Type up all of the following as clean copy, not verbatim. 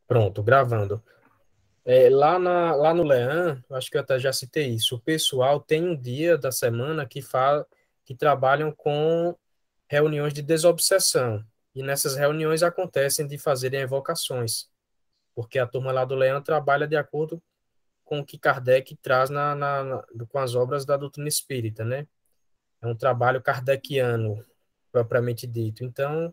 Pronto, gravando. Lá no Leão, acho que eu até já citei isso, o pessoal tem um dia da semana que trabalham com reuniões de desobsessão. E nessas reuniões acontecem de fazerem evocações, porque a turma lá do Leão trabalha de acordo com o que Kardec traz com as obras da doutrina espírita, né? É um trabalho kardeciano, propriamente dito. Então,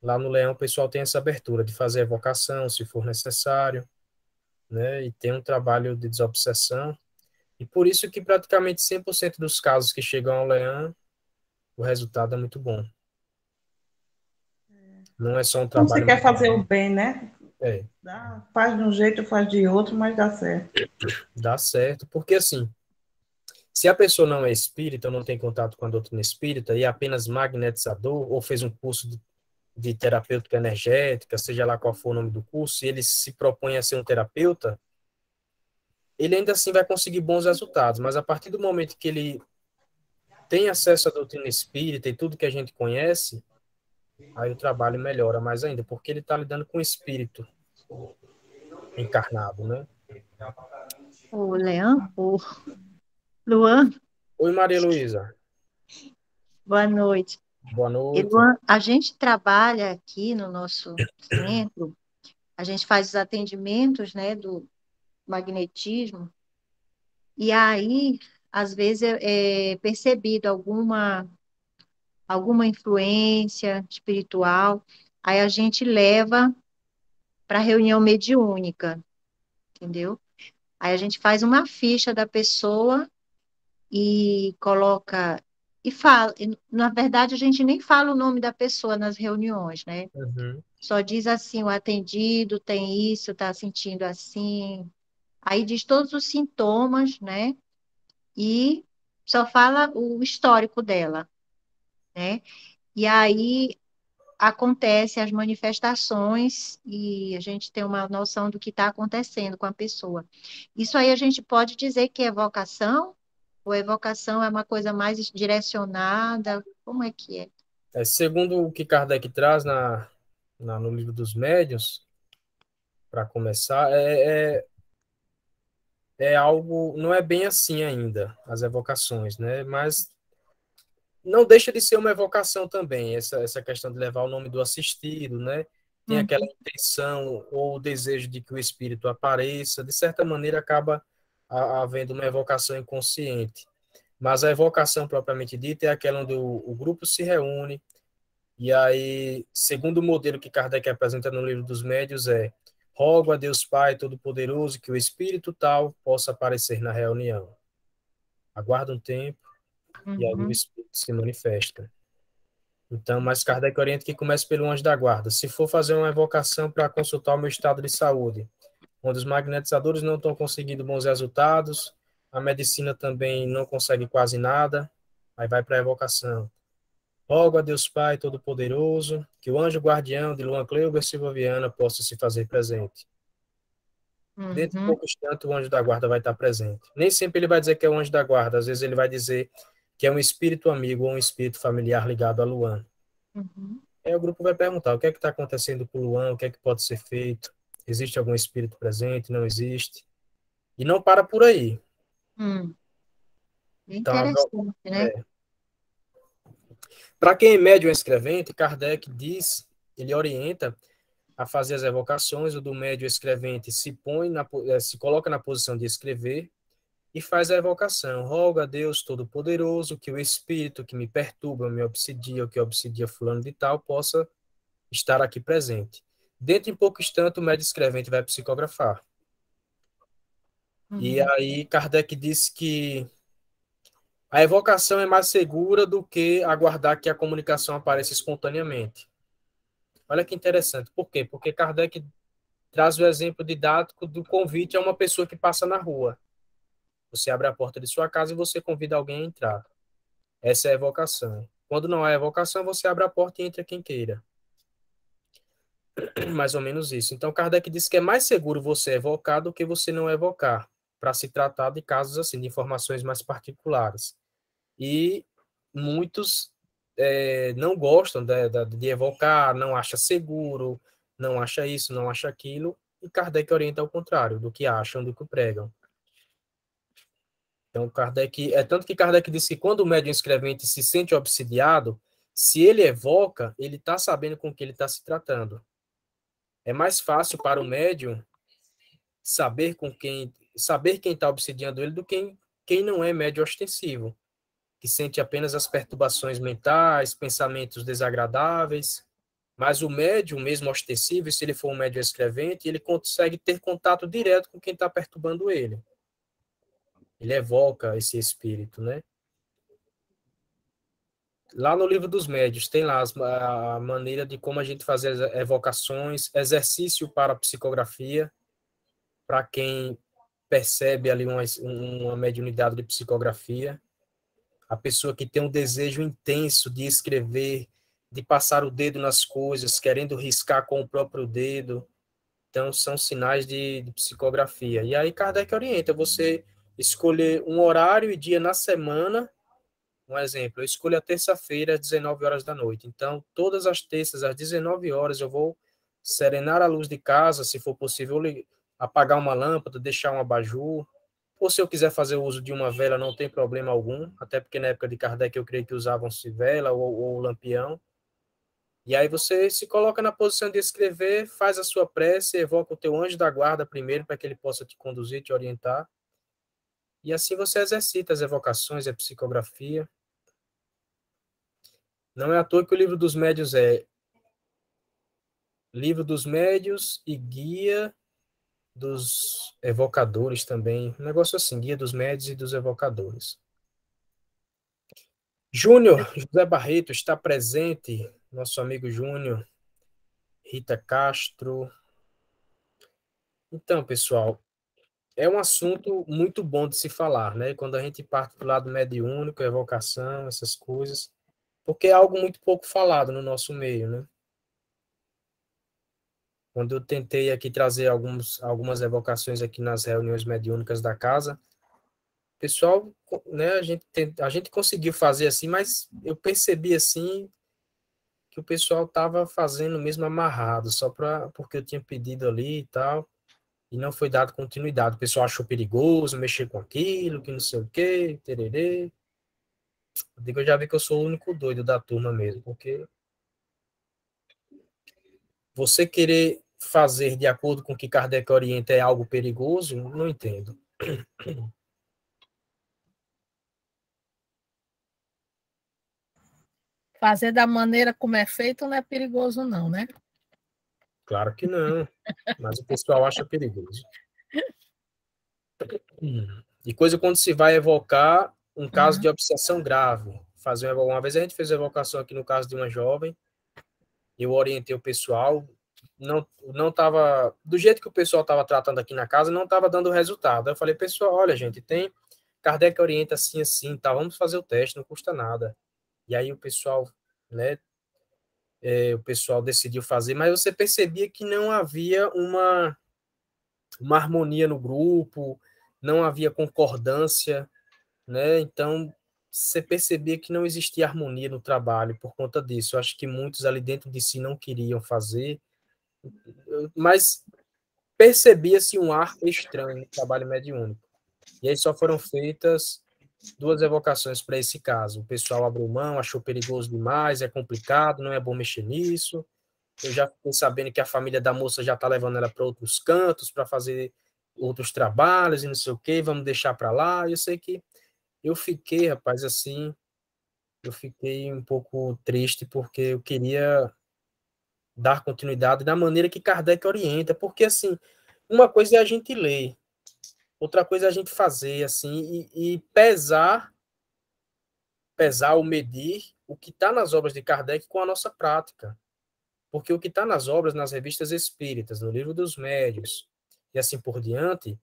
lá no Leão, o pessoal tem essa abertura de fazer evocação, se for necessário, né? E tem um trabalho de desobsessão. E por isso que praticamente 100% dos casos que chegam ao Leão, o resultado é muito bom. Não é só um Quando você trabalho. quer fazer o bem, né? É, Faz de um jeito, faz de outro, mas dá certo. dá certo, porque assim, se a pessoa não é espírita, ou não tem contato com a doutrina espírita, e é apenas magnetizador, ou fez um curso de terapêutica energética, seja lá qual for o nome do curso, e ele se propõe a ser um terapeuta, ele ainda assim vai conseguir bons resultados, mas a partir do momento que ele tem acesso à doutrina espírita e tudo que a gente conhece, aí o trabalho melhora mais ainda, porque ele está lidando com o espírito encarnado, né? O Leão, o Luan, Oi, Maria Luísa. boa noite. Boa E, noite. Luan, a gente trabalha aqui no nosso centro, a gente faz os atendimentos, né, do magnetismo, e aí, às vezes, é percebido alguma influência espiritual, aí a gente leva para reunião mediúnica, entendeu? Aí a gente faz uma ficha da pessoa e coloca e fala. Na verdade, a gente nem fala o nome da pessoa nas reuniões, né? Uhum. Só diz assim, o atendido tem isso, está sentindo assim. Aí diz todos os sintomas, né? E só fala o histórico dela, né? E aí acontece as manifestações e a gente tem uma noção do que está acontecendo com a pessoa. Isso aí a gente pode dizer que é vocação, ou a evocação é uma coisa mais direcionada? Como é que é? Segundo o que Kardec traz no livro dos médiuns, para começar, é algo, não é bem assim ainda, as evocações, né? Mas não deixa de ser uma evocação também, essa questão de levar o nome do assistido, né? Tem Hum, aquela intenção ou o desejo de que o espírito apareça, de certa maneira acaba havendo uma evocação inconsciente. Mas a evocação propriamente dita é aquela onde o grupo se reúne, e aí, segundo o modelo que Kardec apresenta no livro dos médios, rogo a Deus Pai Todo-Poderoso que o espírito tal possa aparecer na reunião. Aguarda um tempo, e aí o uhum, espírito se manifesta. Então, mas Kardec orienta que comece pelo anjo da guarda. Se for fazer uma evocação para consultar o meu estado de saúde, onde os magnetizadores não estão conseguindo bons resultados, a medicina também não consegue quase nada, aí vai para a evocação. Rogo a Deus Pai Todo-Poderoso que o anjo guardião de Luan Cleuber Silva Viana possa se fazer presente. Dentro de uhum, pouco instante, o anjo da guarda vai estar presente. Nem sempre ele vai dizer que é o anjo da guarda, às vezes ele vai dizer que é um espírito amigo ou um espírito familiar ligado a Luan. uhum, Aí o grupo vai perguntar o que é que está acontecendo com o Luan, o que é que pode ser feito, existe algum espírito presente, não existe. E não para por aí. hum. É Então, interessante, né? para quem é médium escrevente, Kardec diz, ele orienta a fazer as evocações, o do médium escrevente se coloca na posição de escrever e faz a evocação. Roga a Deus Todo-Poderoso que o espírito que me perturba, me obsidia, ou que obsidia fulano de tal, possa estar aqui presente. Dentro de pouco instante, o médium escrevente vai psicografar. E Uhum, aí Kardec disse que a evocação é mais segura do que aguardar que a comunicação apareça espontaneamente. Olha que interessante. Por quê? Porque Kardec traz o exemplo didático do convite a uma pessoa que passa na rua. Você abre a porta de sua casa e você convida alguém a entrar. Essa é a evocação. Quando não há evocação, você abre a porta e entra quem queira. Mais ou menos isso. Então, Kardec disse que é mais seguro você evocar do que você não evocar, para se tratar de casos assim, de informações mais particulares. E muitos não gostam de evocar, não acha seguro, não acha isso, não acha aquilo, e Kardec orienta ao contrário, do que acham, do que pregam. Então, Kardec, tanto que Kardec disse que quando o médium escrevente se sente obsidiado, se ele evoca, ele está sabendo com que ele está se tratando. É mais fácil para o médium saber quem está obsidiando ele do que quem não é médium ostensivo, que sente apenas as perturbações mentais, pensamentos desagradáveis. Mas o médium, mesmo ostensivo, se ele for um médium escrevente, ele consegue ter contato direto com quem está perturbando ele. Ele evoca esse espírito, né? Lá no livro dos médios tem lá a maneira de como a gente fazer as evocações, exercício para psicografia, para quem percebe ali uma mediunidade de psicografia, a pessoa que tem um desejo intenso de escrever, de passar o dedo nas coisas, querendo riscar com o próprio dedo. Então, são sinais de psicografia. E aí, Kardec orienta você escolher um horário e dia na semana. Um exemplo, eu escolho a terça-feira às 19 horas da noite. Então, todas as terças às 19 horas eu vou serenar a luz de casa, se for possível, apagar uma lâmpada, deixar um abajur. Ou se eu quiser fazer uso de uma vela, não tem problema algum, até porque na época de Kardec eu creio que usavam-se vela ou lampião. E aí você se coloca na posição de escrever, faz a sua prece, evoca o teu anjo da guarda primeiro, para que ele possa te conduzir, te orientar. E assim você exercita as evocações, a psicografia. Não é à toa que o livro dos médios é livro dos médios e guia dos evocadores também. Um negócio assim, guia dos médios e dos evocadores. Júnior, José Barreto está presente, nosso amigo Júnior, Rita Castro. Então, pessoal, é um assunto muito bom de se falar, né? Quando a gente parte do lado mediúnico, evocação, essas coisas, porque é algo muito pouco falado no nosso meio, né? Quando eu tentei aqui trazer algumas evocações aqui nas reuniões mediúnicas da casa, pessoal, né, a gente conseguiu fazer assim, mas eu percebi assim que o pessoal estava fazendo mesmo amarrado, porque eu tinha pedido ali e tal, e não foi dado continuidade. O pessoal achou perigoso mexer com aquilo, que não sei o quê, tererê. Eu já vi que eu sou o único doido da turma mesmo, porque você querer fazer de acordo com o que Kardec orienta é algo perigoso, não entendo. Fazer da maneira como é feito não é perigoso, não, né? Claro que não, mas o pessoal acha perigoso. E coisa quando se vai evocar um caso de obsessão grave. Uma vez a gente fez a evocação aqui no caso de uma jovem, eu orientei o pessoal, não estava, do jeito que o pessoal estava tratando aqui na casa, não estava dando resultado. Eu falei, pessoal, olha, gente, Kardec orienta assim, assim, tá, vamos fazer o teste, não custa nada. E aí o pessoal, né, o pessoal decidiu fazer, mas você percebia que não havia uma harmonia no grupo, não havia concordância, né? Então, você percebia que não existia harmonia no trabalho por conta disso. Eu acho que muitos ali dentro de si não queriam fazer, mas percebia-se um ar estranho no trabalho mediúnico. E aí só foram feitas 2 evocações para esse caso. O pessoal abriu mão, achou perigoso demais, é complicado, não é bom mexer nisso. Eu já fiquei sabendo que a família da moça já está levando ela para outros cantos, para fazer outros trabalhos e não sei o quê, vamos deixar para lá. Eu sei que eu fiquei, rapaz, assim, eu fiquei um pouco triste porque eu queria dar continuidade da maneira que Kardec orienta, porque, assim, uma coisa é a gente ler, outra coisa é a gente fazer, assim, e pesar ou medir o que está nas obras de Kardec com a nossa prática. Porque o que está nas obras, nas revistas espíritas, no Livro dos Médios, e assim por diante,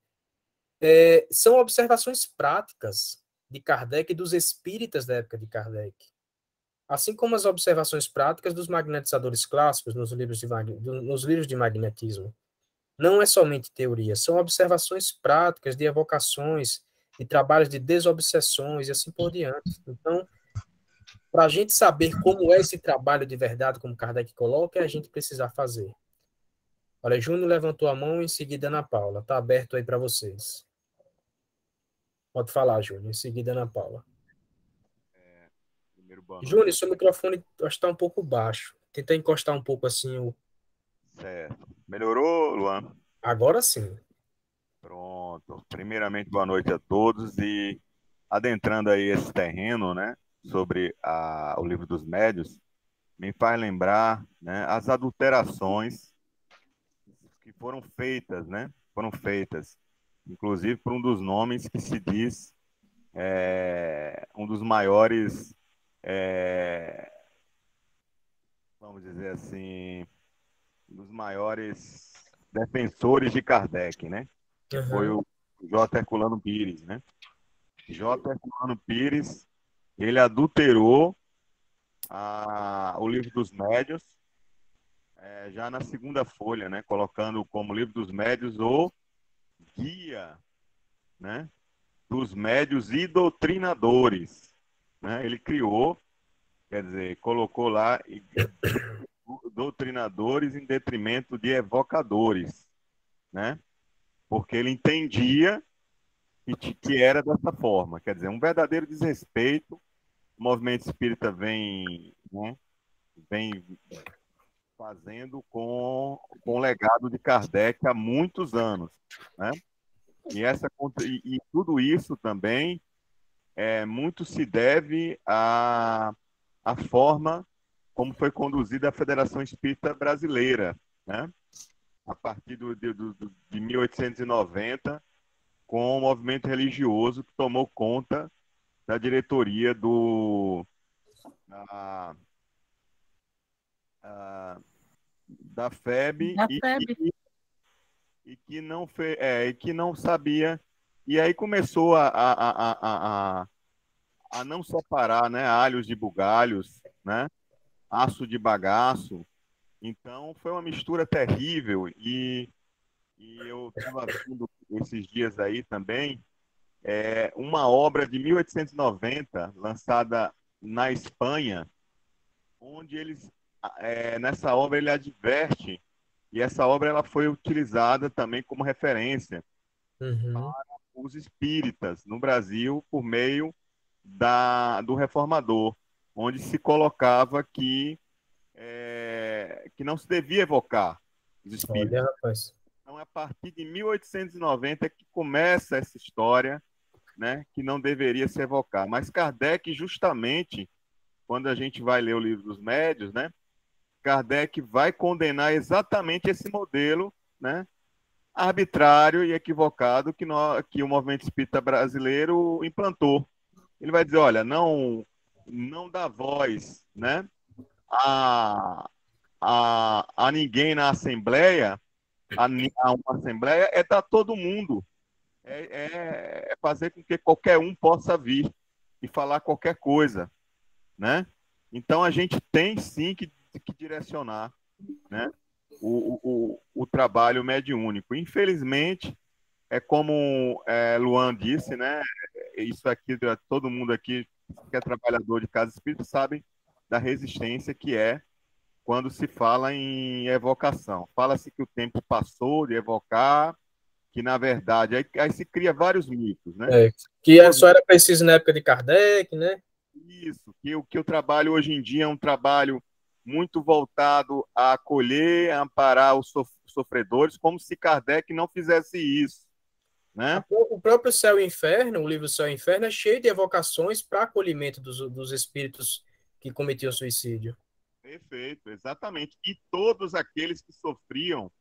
são observações práticas de Kardec e dos espíritas da época de Kardec. Assim como as observações práticas dos magnetizadores clássicos nos livros de magnetismo. Não é somente teoria, são observações práticas de evocações, de trabalhos de desobsessões e assim por diante. Então, para a gente saber como é esse trabalho de verdade, como Kardec coloca, é a gente precisar fazer. Olha, Júnior levantou a mão, em seguida Ana Paula. Está aberto aí para vocês. Pode falar, Júnior, em seguida Ana Paula. Primeiro, boa noite. Júnior, seu microfone acho que está um pouco baixo. Tenta encostar um pouco assim. Certo. Melhorou, Luan? Agora sim. Pronto. Primeiramente, boa noite a todos e adentrando aí esse terreno, né, sobre o Livro dos Médiuns, me faz lembrar, né, as adulterações que foram feitas, né, inclusive por um dos nomes que se diz um dos maiores, vamos dizer assim, um dos maiores defensores de Kardec, né? Que foi o J. Herculano Pires, né? J. Herculano Pires, ele adulterou o Livro dos Médiuns, já na segunda folha, né? Colocando como Livro dos Médiuns o Guia, né, dos Médiuns e Doutrinadores, né? Ele criou, quer dizer, colocou lá doutrinadores em detrimento de evocadores, né? Porque ele entendia que era dessa forma, quer dizer, um verdadeiro desrespeito. O movimento espírita vem, né, vem fazendo com o legado de Kardec há muitos anos, né? E tudo isso também muito se deve à forma como foi conduzida a Federação Espírita Brasileira, né? A partir de 1890, com o movimento religioso que tomou conta da diretoria da FEB, Da FEB. e que não sabia. E aí começou a não separar, né, alhos de bugalhos, né, aço de bagaço. Então foi uma mistura terrível e eu estava vendo esses dias aí também uma obra de 1890 lançada na Espanha, onde nessa obra ele adverte, e essa obra ela foi utilizada também como referência para os espíritas no Brasil por meio do Reformador, onde se colocava que não se devia evocar os espíritos. Olha, rapaz. Então, a partir de 1890 que começa essa história, né, que não deveria se evocar. Mas Kardec, justamente, quando a gente vai ler o Livro dos Médiuns, né, Kardec vai condenar exatamente esse modelo, né, arbitrário e equivocado que o movimento espírita brasileiro implantou. Ele vai dizer, olha, não dá voz, né, a ninguém na Assembleia, a uma Assembleia é dar todo mundo, é fazer com que qualquer um possa vir e falar qualquer coisa, né? Então a gente tem sim que direcionar, né, o trabalho mediúnico. Infelizmente, como Luan disse, né, isso aqui, todo mundo aqui que é trabalhador de casa espírita sabe da resistência que é quando se fala em evocação. Fala-se que o tempo passou de evocar, que na verdade aí se cria vários mitos, né? Que só era preciso na época de Kardec, né? Isso, que o trabalho hoje em dia é um trabalho muito voltado a acolher, a amparar os sofredores, como se Kardec não fizesse isso, né? O próprio Céu e Inferno, o livro Céu e Inferno, é cheio de evocações para acolhimento dos espíritos que cometiam suicídio. Perfeito, exatamente. E todos aqueles que sofriam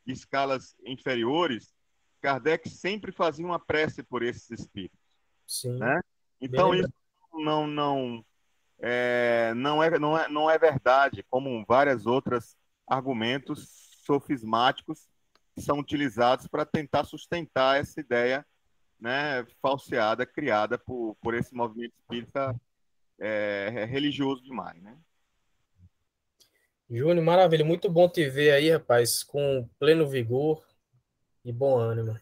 de escalas inferiores, Kardec sempre fazia uma prece por esses espíritos. Sim. Né? Então, isso não é verdade, como vários outros argumentos sofismáticos que são utilizados para tentar sustentar essa ideia, né, falseada, criada por esse movimento espírita religioso demais, né? Júnior, maravilha, muito bom te ver aí, rapaz, com pleno vigor e bom ânimo.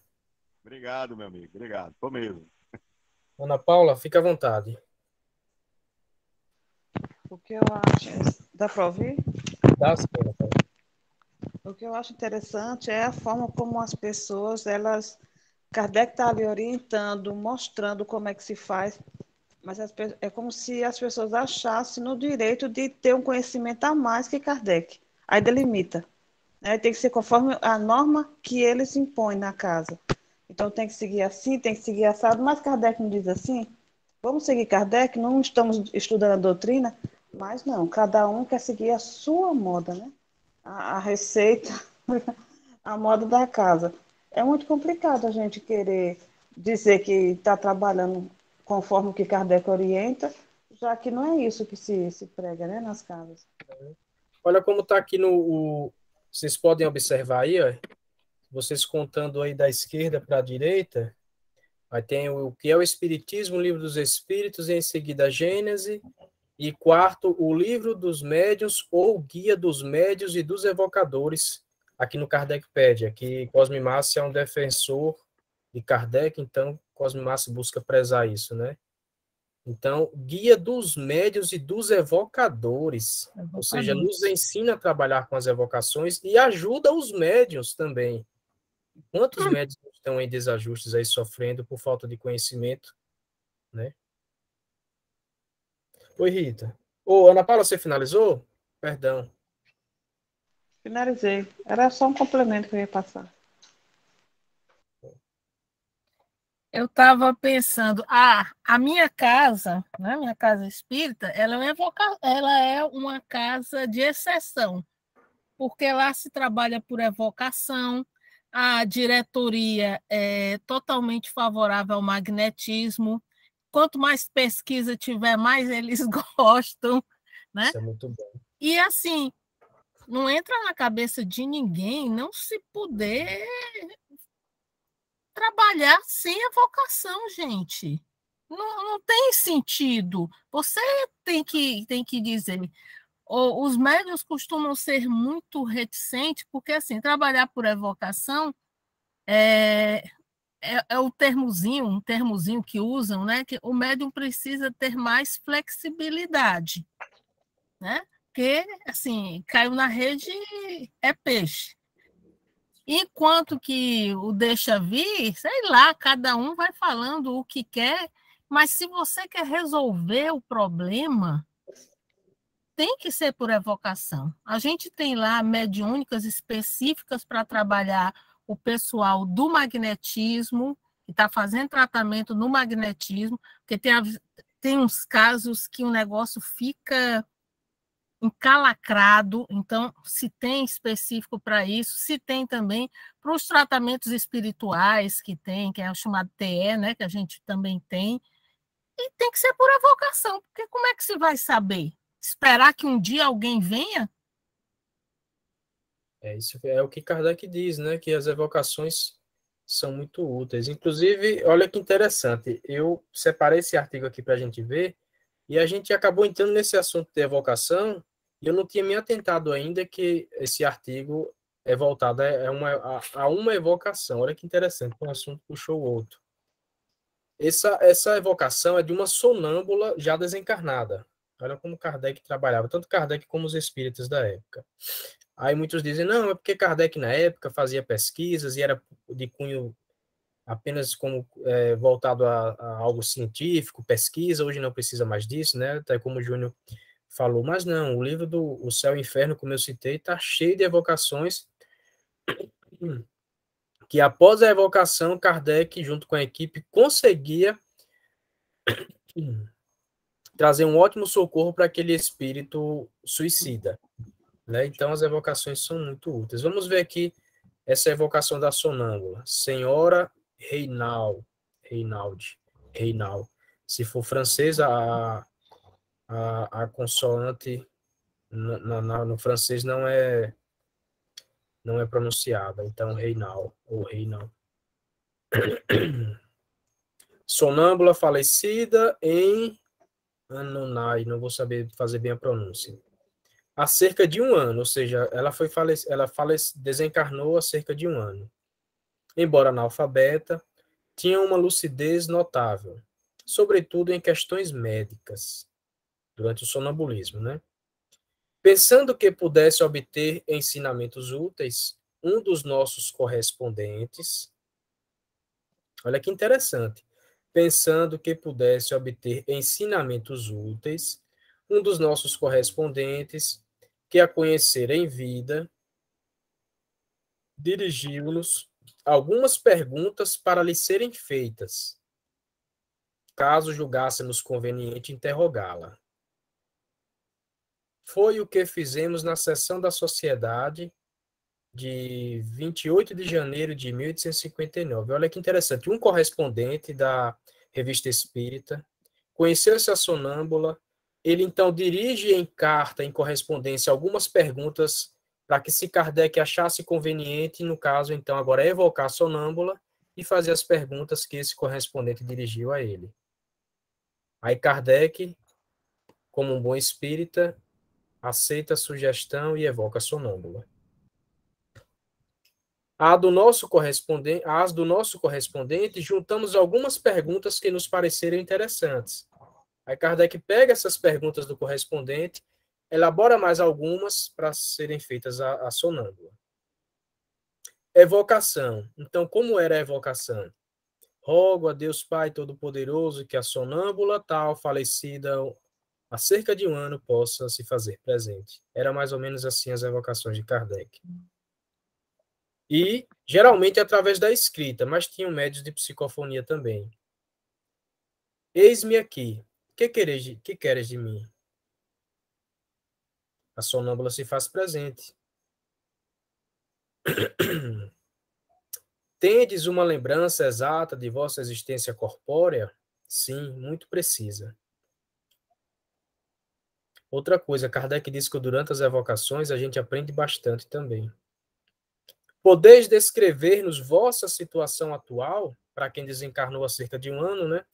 Obrigado, meu amigo, obrigado, tô mesmo. Ana Paula, fica à vontade. O que eu acho. Dá para ouvir? Dá sim, Ana Paula. O que eu acho interessante é a forma como as pessoas, Kardec está ali orientando, mostrando como é que se faz, mas é como se as pessoas achassem no direito de ter um conhecimento a mais que Kardec. Aí delimita, né? Tem que ser conforme a norma que eles impõem na casa. Então tem que seguir assim, tem que seguir assado, mas Kardec não diz assim. Vamos seguir Kardec, não estamos estudando a doutrina, mas não, cada um quer seguir a sua moda, né? A receita, a moda da casa. É muito complicado a gente querer dizer que está trabalhando conforme o que Kardec orienta, já que não é isso que se prega, né, nas casas. Olha como está aqui vocês podem observar aí, ó, vocês contando aí da esquerda para a direita, aí tem o que é o Espiritismo, o Livro dos Espíritos, e em seguida a Gênese, e quarto, o Livro dos Médiuns ou Guia dos Médiuns e dos Evocadores, aqui no Kardecpedia, que Cosme Massa é um defensor de Kardec, então Cosme Massa busca prezar isso, né? Então, Guia dos Médiuns e dos Evocadores, ou seja, nos ensina a trabalhar com as evocações e ajuda os médiuns também. Quantos médiuns estão em desajustes aí sofrendo por falta de conhecimento, né? Oi, Rita. Ô, Ana Paula, você finalizou? Perdão. Finalizei. Era só um complemento que eu ia passar. Eu estava pensando, a minha casa, né, minha casa espírita, ela é uma casa de exceção, porque lá se trabalha por evocação, a diretoria é totalmente favorável ao magnetismo. Quanto mais pesquisa tiver, mais eles gostam, né? Isso é muito bom. E assim, não entra na cabeça de ninguém não se poder trabalhar sem evocação, gente. Não tem sentido. Você tem que dizer. Os médios costumam ser muito reticentes, porque assim, trabalhar por evocação é o termozinho, um termozinho que usam, né? Que o médium precisa ter mais flexibilidade, né? Porque, assim, caiu na rede, é peixe. Enquanto que o deixa vir, sei lá, cada um vai falando o que quer, mas se você quer resolver o problema, tem que ser por evocação. A gente tem lá mediúnicas específicas para trabalhar o pessoal do magnetismo, que está fazendo tratamento no magnetismo, porque tem uns casos que o negócio fica encalacrado, então se tem específico para isso, se tem também para os tratamentos espirituais que tem, que é o chamado TE, né, que a gente também tem, e tem que ser por evocação, porque como é que se vai saber? Esperar que um dia alguém venha? Isso é o que Kardec diz, né? Que as evocações são muito úteis. Inclusive, olha que interessante, eu separei esse artigo aqui para a gente ver, e a gente acabou entrando nesse assunto de evocação, e eu não tinha me atentado ainda que esse artigo é voltado a uma evocação. Olha que interessante, um assunto puxou o outro. Essa evocação é de uma sonâmbula já desencarnada. Olha como Kardec trabalhava, tanto Kardec como os espíritas da época. Aí muitos dizem, não, é porque Kardec na época fazia pesquisas e era de cunho apenas como voltado a algo científico, pesquisa, hoje não precisa mais disso, né? Até como o Júnior falou, mas não, o livro do O Céu e o Inferno, como eu citei, está cheio de evocações que após a evocação, Kardec, junto com a equipe, conseguia trazer um ótimo socorro para aquele espírito suicida, né? Então, as evocações são muito úteis. Vamos ver aqui essa evocação da sonâmbula. Senhora Reinaldi. Se for francês, a consoante no francês não é pronunciada. Então, Reinal ou Reinal. Sonâmbula falecida em Anunai, não vou saber fazer bem a pronúncia. Há cerca de um ano, ou seja, ela desencarnou há cerca de um ano. Embora analfabeta, tinha uma lucidez notável, sobretudo em questões médicas, durante o sonambulismo, né? Pensando que pudesse obter ensinamentos úteis, um dos nossos correspondentes, olha que interessante, pensando que pudesse obter ensinamentos úteis, um dos nossos correspondentes, que a conhecer em vida, dirigiu-nos algumas perguntas para lhe serem feitas, caso julgássemos conveniente interrogá-la. Foi o que fizemos na sessão da Sociedade de 28 de janeiro de 1859. Olha que interessante. Um correspondente da Revista Espírita conheceu essa sonâmbula. Ele, então, dirige em carta, em correspondência, algumas perguntas para que, se Kardec achasse conveniente, no caso, então, agora evocar a sonâmbula e fazer as perguntas que esse correspondente dirigiu a ele. Aí Kardec, como um bom espírita, aceita a sugestão e evoca a sonâmbula. As do nosso correspondente, juntamos algumas perguntas que nos pareceram interessantes. Aí Kardec pega essas perguntas do correspondente, elabora mais algumas para serem feitas a sonâmbula. Evocação. Então, como era a evocação? Rogo a Deus Pai Todo-Poderoso que a sonâmbula tal, falecida há cerca de um ano, possa se fazer presente. Era mais ou menos assim as evocações de Kardec. E, geralmente, através da escrita, mas tinham médios de psicofonia também. Eis-me aqui. Que queres de mim? A sonâmbula se faz presente. Tendes uma lembrança exata de vossa existência corpórea? Sim, muito precisa. Outra coisa, Kardec diz que durante as evocações a gente aprende bastante também. Podeis descrever-nos vossa situação atual, para quem desencarnou há cerca de um ano, né?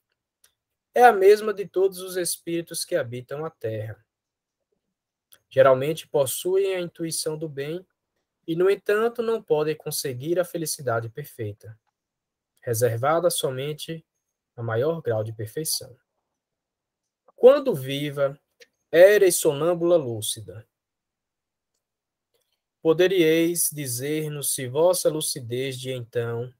É a mesma de todos os espíritos que habitam a Terra. Geralmente possuem a intuição do bem e, no entanto, não podem conseguir a felicidade perfeita, reservada somente a maior grau de perfeição. Quando viva, éreis sonâmbula lúcida, poderíeis dizer-nos se vossa lucidez de então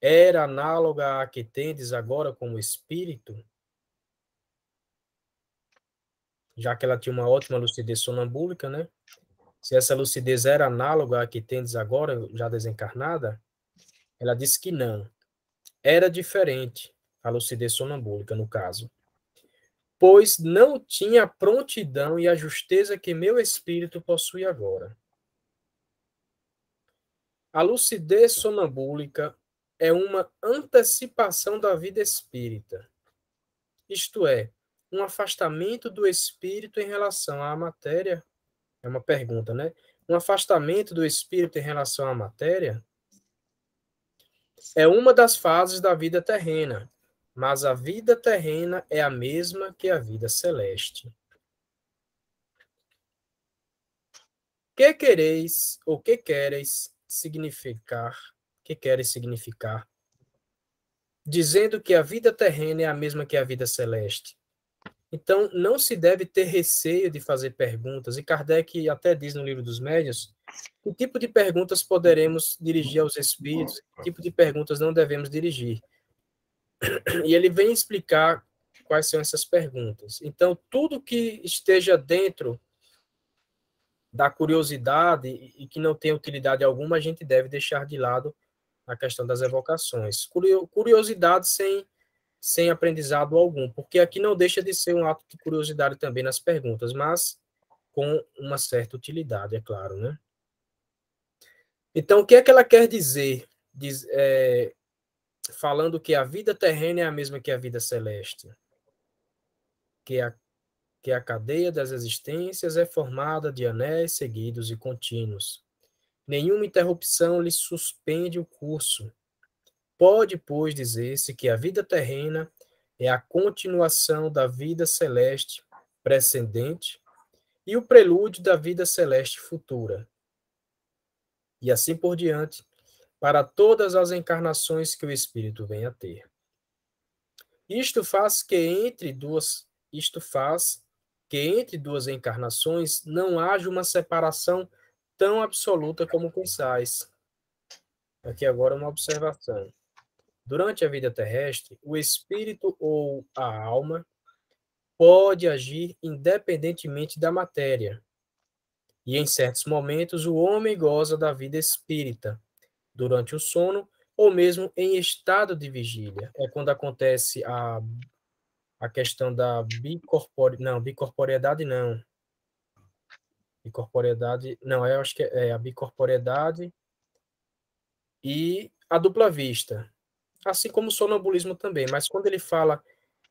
era análoga à que tendes agora como espírito? Já que ela tinha uma ótima lucidez sonambúlica, né? Se essa lucidez era análoga à que tendes agora, já desencarnada, ela disse que não. Era diferente a lucidez sonambúlica, no caso. Pois não tinha a prontidão e a justeza que meu espírito possui agora. A lucidez sonambúlica é uma antecipação da vida espírita. Isto é, um afastamento do espírito em relação à matéria. É uma pergunta, né? Um afastamento do espírito em relação à matéria é uma das fases da vida terrena, mas a vida terrena é a mesma que a vida celeste. Que quereis, ou que queres significar, dizendo que a vida terrena é a mesma que a vida celeste? Então, não se deve ter receio de fazer perguntas, e Kardec até diz no Livro dos Médiuns que tipo de perguntas poderemos dirigir aos espíritos, que tipo de perguntas não devemos dirigir. E ele vem explicar quais são essas perguntas. Então, tudo que esteja dentro da curiosidade e que não tem utilidade alguma, a gente deve deixar de lado na questão das evocações. Curiosidade sem aprendizado algum, porque aqui não deixa de ser um ato de curiosidade também nas perguntas, mas com uma certa utilidade, é claro, né? Então, o que é que ela quer dizer? Falando que a vida terrena é a mesma que a vida celeste, que a cadeia das existências é formada de anéis seguidos e contínuos. Nenhuma interrupção lhe suspende o curso. Pode, pois, dizer-se que a vida terrena é a continuação da vida celeste precedente e o prelúdio da vida celeste futura. E assim por diante, para todas as encarnações que o espírito venha a ter. Isto faz que entre duas encarnações não haja uma separação tão absoluta como pensais. Aqui agora uma observação. Durante a vida terrestre, o espírito ou a alma pode agir independentemente da matéria. E em certos momentos o homem goza da vida espírita, durante o sono ou mesmo em estado de vigília. É quando acontece a questão da bicorporeidade não. Bicorporeidade, não, eu acho que é a bicorporeidade e a dupla vista. Assim como o sonambulismo também, mas quando ele fala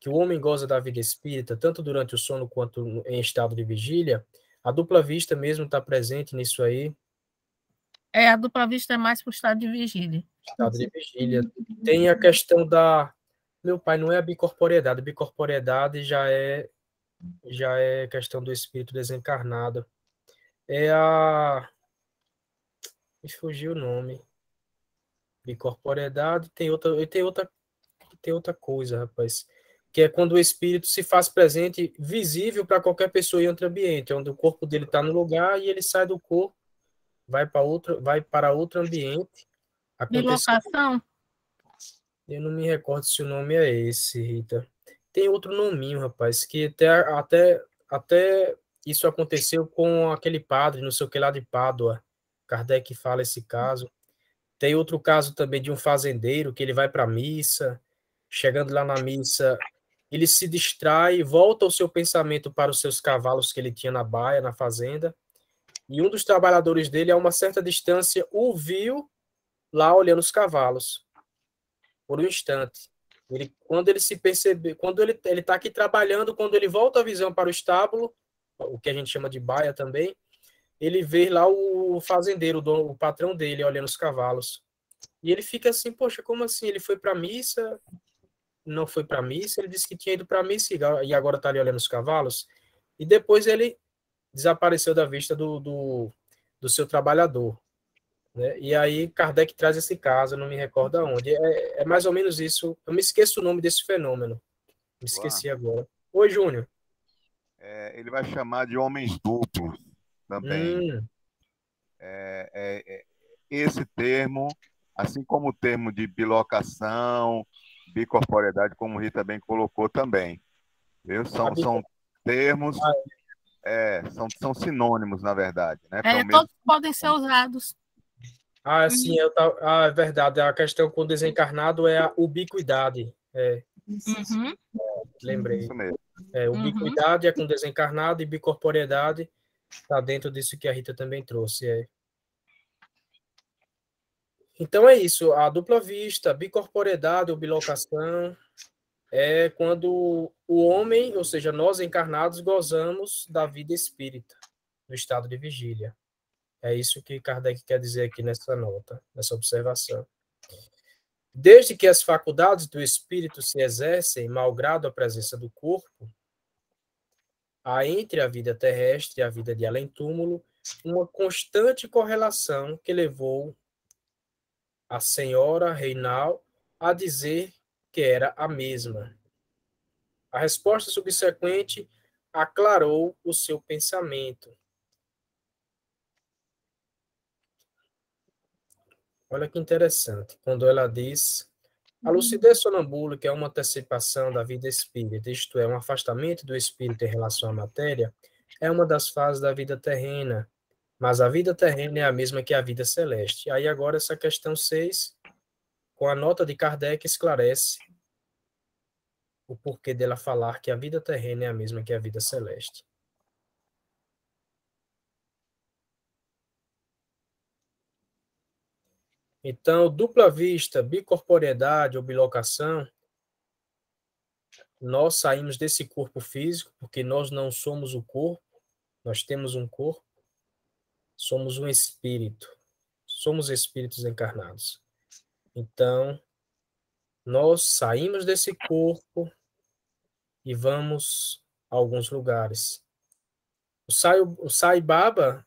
que o homem goza da vida espírita, tanto durante o sono quanto em estado de vigília, a dupla vista mesmo está presente nisso aí. A dupla vista é mais para o estado de vigília. Estado de vigília. Tem a questão da... Meu pai, não é a bicorporeidade. A bicorporeidade já é questão do espírito desencarnado. É a... Me fugiu o nome. Bicorporeidade tem outra coisa, rapaz. Que é quando o espírito se faz presente, visível para qualquer pessoa em outro ambiente, onde o corpo dele está no lugar e ele sai do corpo, vai para outro ambiente. Bilocação? Eu não me recordo se o nome é esse, Rita. Tem outro nominho, rapaz, que até isso aconteceu com aquele padre, não sei o que lá de Pádua. Kardec fala esse caso. Tem outro caso também de um fazendeiro que ele vai para a missa, chegando lá na missa, ele se distrai, volta o seu pensamento para os seus cavalos que ele tinha na baia, na fazenda, e um dos trabalhadores dele, a uma certa distância, o viu lá olhando os cavalos, por um instante. Quando ele se percebe, quando ele está aqui trabalhando, quando ele volta a visão para o estábulo, o que a gente chama de baia também, ele vê lá o fazendeiro, o patrão dele, olhando os cavalos. E ele fica assim, poxa, como assim? Ele foi para a missa, não foi para a missa, ele disse que tinha ido para a missa e agora está ali olhando os cavalos. E depois ele desapareceu da vista do seu trabalhador. Né? E aí Kardec traz esse caso, não me recordo aonde. É mais ou menos isso. Eu me esqueço o nome desse fenômeno. Me esqueci agora. Oi, Júnior. Ele vai chamar de homens duplos também. Esse termo, assim como o termo de bilocação, bicorporeidade, como o Rita bem colocou também. Viu? São termos, são sinônimos, na verdade. Né? Todos podem ser usados. Sim, é verdade. A questão com o desencarnado é a ubiquidade. Uhum. Lembrei. Isso mesmo. Ubiquidade é com desencarnado e bicorporeidade está dentro disso que a Rita também trouxe. Então é isso. A dupla vista, bicorporeidade ou bilocação é quando o homem, ou seja, nós encarnados, gozamos da vida espírita, no estado de vigília. É isso que Kardec quer dizer aqui nessa nota, nessa observação. Desde que as faculdades do espírito se exercem, malgrado a presença do corpo, há entre a vida terrestre e a vida de além-túmulo uma constante correlação que levou a senhora Reinal a dizer que era a mesma. A resposta subsequente aclarou o seu pensamento. Olha que interessante, quando ela diz: a lucidez sonambúlica é uma antecipação da vida espírita, isto é, um afastamento do espírito em relação à matéria, é uma das fases da vida terrena, mas a vida terrena é a mesma que a vida celeste. Aí agora essa questão 6, com a nota de Kardec, esclarece o porquê dela falar que a vida terrena é a mesma que a vida celeste. Então, dupla vista, bicorporeidade ou bilocação, nós saímos desse corpo físico, porque nós não somos o corpo, nós temos um corpo, somos um espírito, somos espíritos encarnados. Então, nós saímos desse corpo e vamos a alguns lugares. O Sai Baba,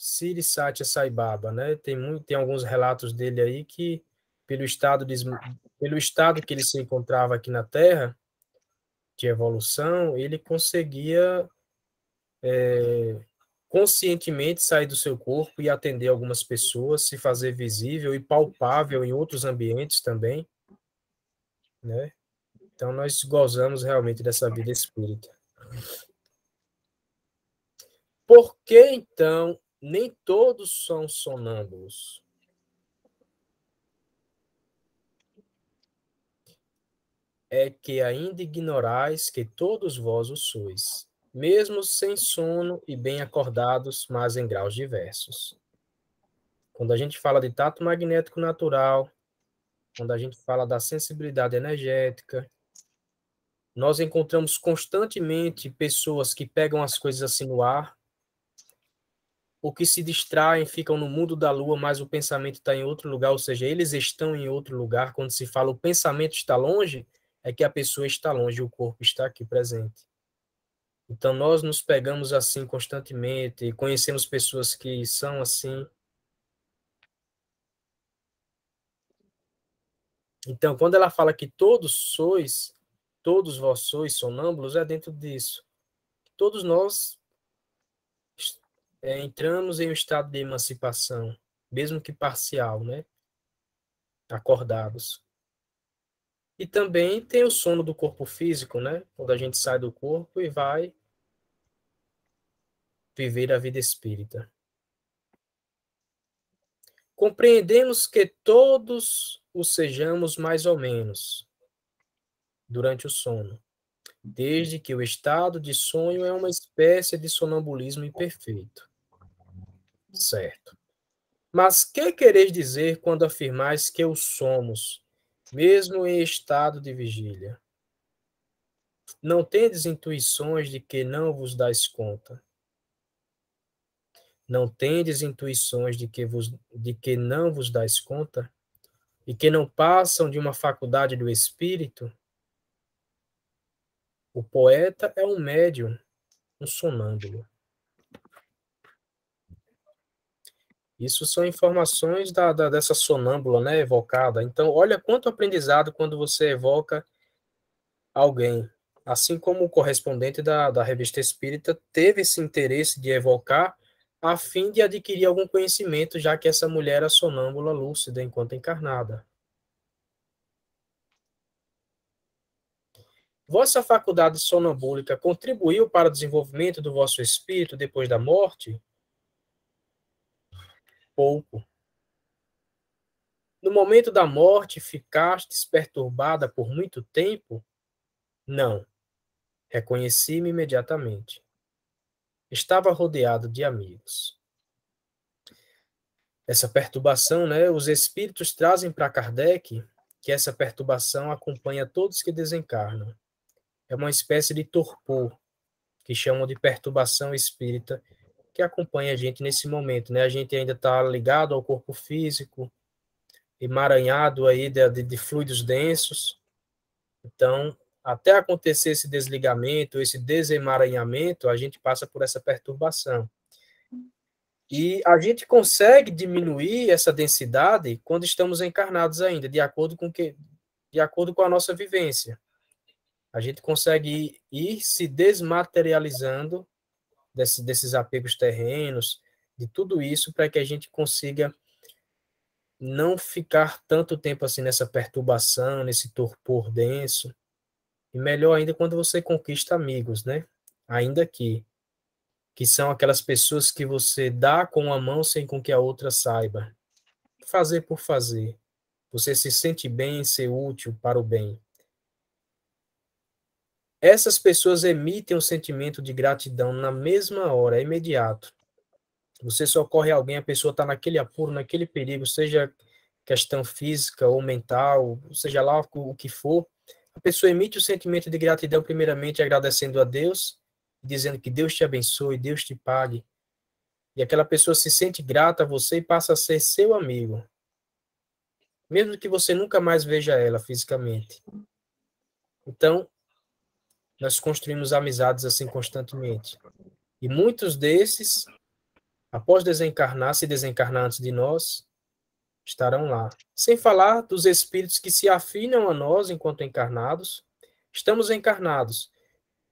Siri Satya Sai Baba, né? Tem alguns relatos dele aí que, pelo estado que ele se encontrava aqui na Terra, de evolução, ele conseguia conscientemente sair do seu corpo e atender algumas pessoas, se fazer visível e palpável em outros ambientes também, né? Então, nós gozamos realmente dessa vida espírita. Por que, então, nem todos são sonâmbulos? É que ainda ignorais que todos vós o sois, mesmo sem sono e bem acordados, mas em graus diversos. Quando a gente fala de tato magnético natural, quando a gente fala da sensibilidade energética, nós encontramos constantemente pessoas que pegam as coisas assim no ar, ou que se distraem, ficam no mundo da lua, mas o pensamento está em outro lugar, ou seja, eles estão em outro lugar. Quando se fala o pensamento está longe, é que a pessoa está longe, o corpo está aqui presente. Então, nós nos pegamos assim constantemente, e conhecemos pessoas que são assim. Então, quando ela fala que todos vós sois sonâmbulos, é dentro disso. Todos nós entramos em um estado de emancipação, mesmo que parcial, né? Acordados. E também tem o sono do corpo físico, né? Quando a gente sai do corpo e vai viver a vida espírita. Compreendemos que todos o sejamos mais ou menos durante o sono, desde que o estado de sonho é uma espécie de sonambulismo imperfeito. Certo. Mas que quereis dizer quando afirmais que o somos, mesmo em estado de vigília? Não tendes intuições de que não vos dais conta? Não tendes intuições de que não vos dais conta? E que não passam de uma faculdade do espírito? O poeta é um médium, um sonâmbulo. Isso são informações dessa sonâmbula, né, evocada. Então, olha quanto aprendizado quando você evoca alguém. Assim como o correspondente da Revista Espírita teve esse interesse de evocar a fim de adquirir algum conhecimento, já que essa mulher era sonâmbula lúcida enquanto encarnada. Vossa faculdade sonambúlica contribuiu para o desenvolvimento do vosso espírito depois da morte? Pouco. No momento da morte, ficastes perturbada por muito tempo? Não. Reconheci-me imediatamente. Estava rodeado de amigos. Essa perturbação, né, os espíritos trazem para Kardec que essa perturbação acompanha todos que desencarnam. É uma espécie de torpor, que chamam de perturbação espírita, que acompanha a gente nesse momento, né? A gente ainda está ligado ao corpo físico, emaranhado aí de fluidos densos. Então, até acontecer esse desligamento, esse desemaranhamento, a gente passa por essa perturbação. E a gente consegue diminuir essa densidade quando estamos encarnados ainda, de acordo com a nossa vivência. A gente consegue ir se desmaterializando desses apegos terrenos, de tudo isso, para que a gente consiga não ficar tanto tempo assim nessa perturbação, nesse torpor denso. E melhor ainda quando você conquista amigos, né? Ainda que são aquelas pessoas que você dá com a mão sem com que a outra saiba. Fazer por fazer. Você se sente bem em ser útil para o bem. Essas pessoas emitem um sentimento de gratidão na mesma hora, é imediato. Você socorre alguém, a pessoa está naquele apuro, naquele perigo, seja questão física ou mental, seja lá o que for, a pessoa emite o sentimento de gratidão, primeiramente agradecendo a Deus, dizendo que Deus te abençoe, Deus te pague. E aquela pessoa se sente grata a você e passa a ser seu amigo. Mesmo que você nunca mais veja ela fisicamente. Então, nós construímos amizades assim constantemente. E muitos desses, após desencarnar, se desencarnar antes de nós, estarão lá. Sem falar dos espíritos que se afinam a nós enquanto encarnados. Estamos encarnados.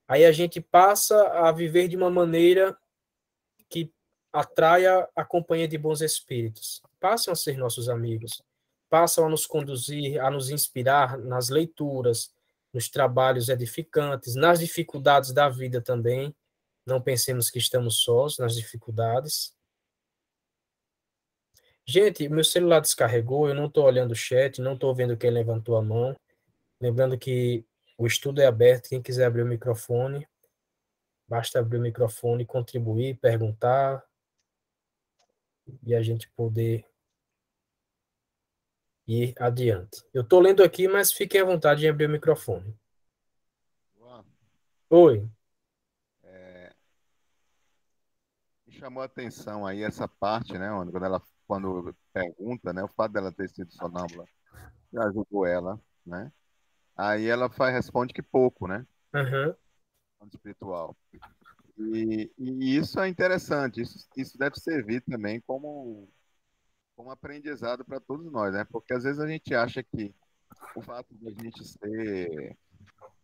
aí a gente passa a viver de uma maneira que atraia a companhia de bons espíritos. Passam a ser nossos amigos, passam a nos conduzir, a nos inspirar nas leituras, nos trabalhos edificantes, nas dificuldades da vida também. Não pensemos que estamos sós nas dificuldades. Gente, meu celular descarregou, eu não estou olhando o chat, não estou vendo quem levantou a mão. Lembrando que o estudo é aberto, quem quiser abrir o microfone, basta abrir o microfone, contribuir, perguntar, e a gente poder ir adiante. Eu estou lendo aqui, mas fiquem à vontade de abrir o microfone. Oi. Me chamou a atenção aí essa parte, né, quando pergunta, né, o fato dela ter sido sonâmbula já ajudou ela, né? Aí ela responde que pouco, né? Uhum. Espiritual. E isso é interessante, isso deve servir também como aprendizado para todos nós, né? Porque às vezes a gente acha que o fato de a gente ser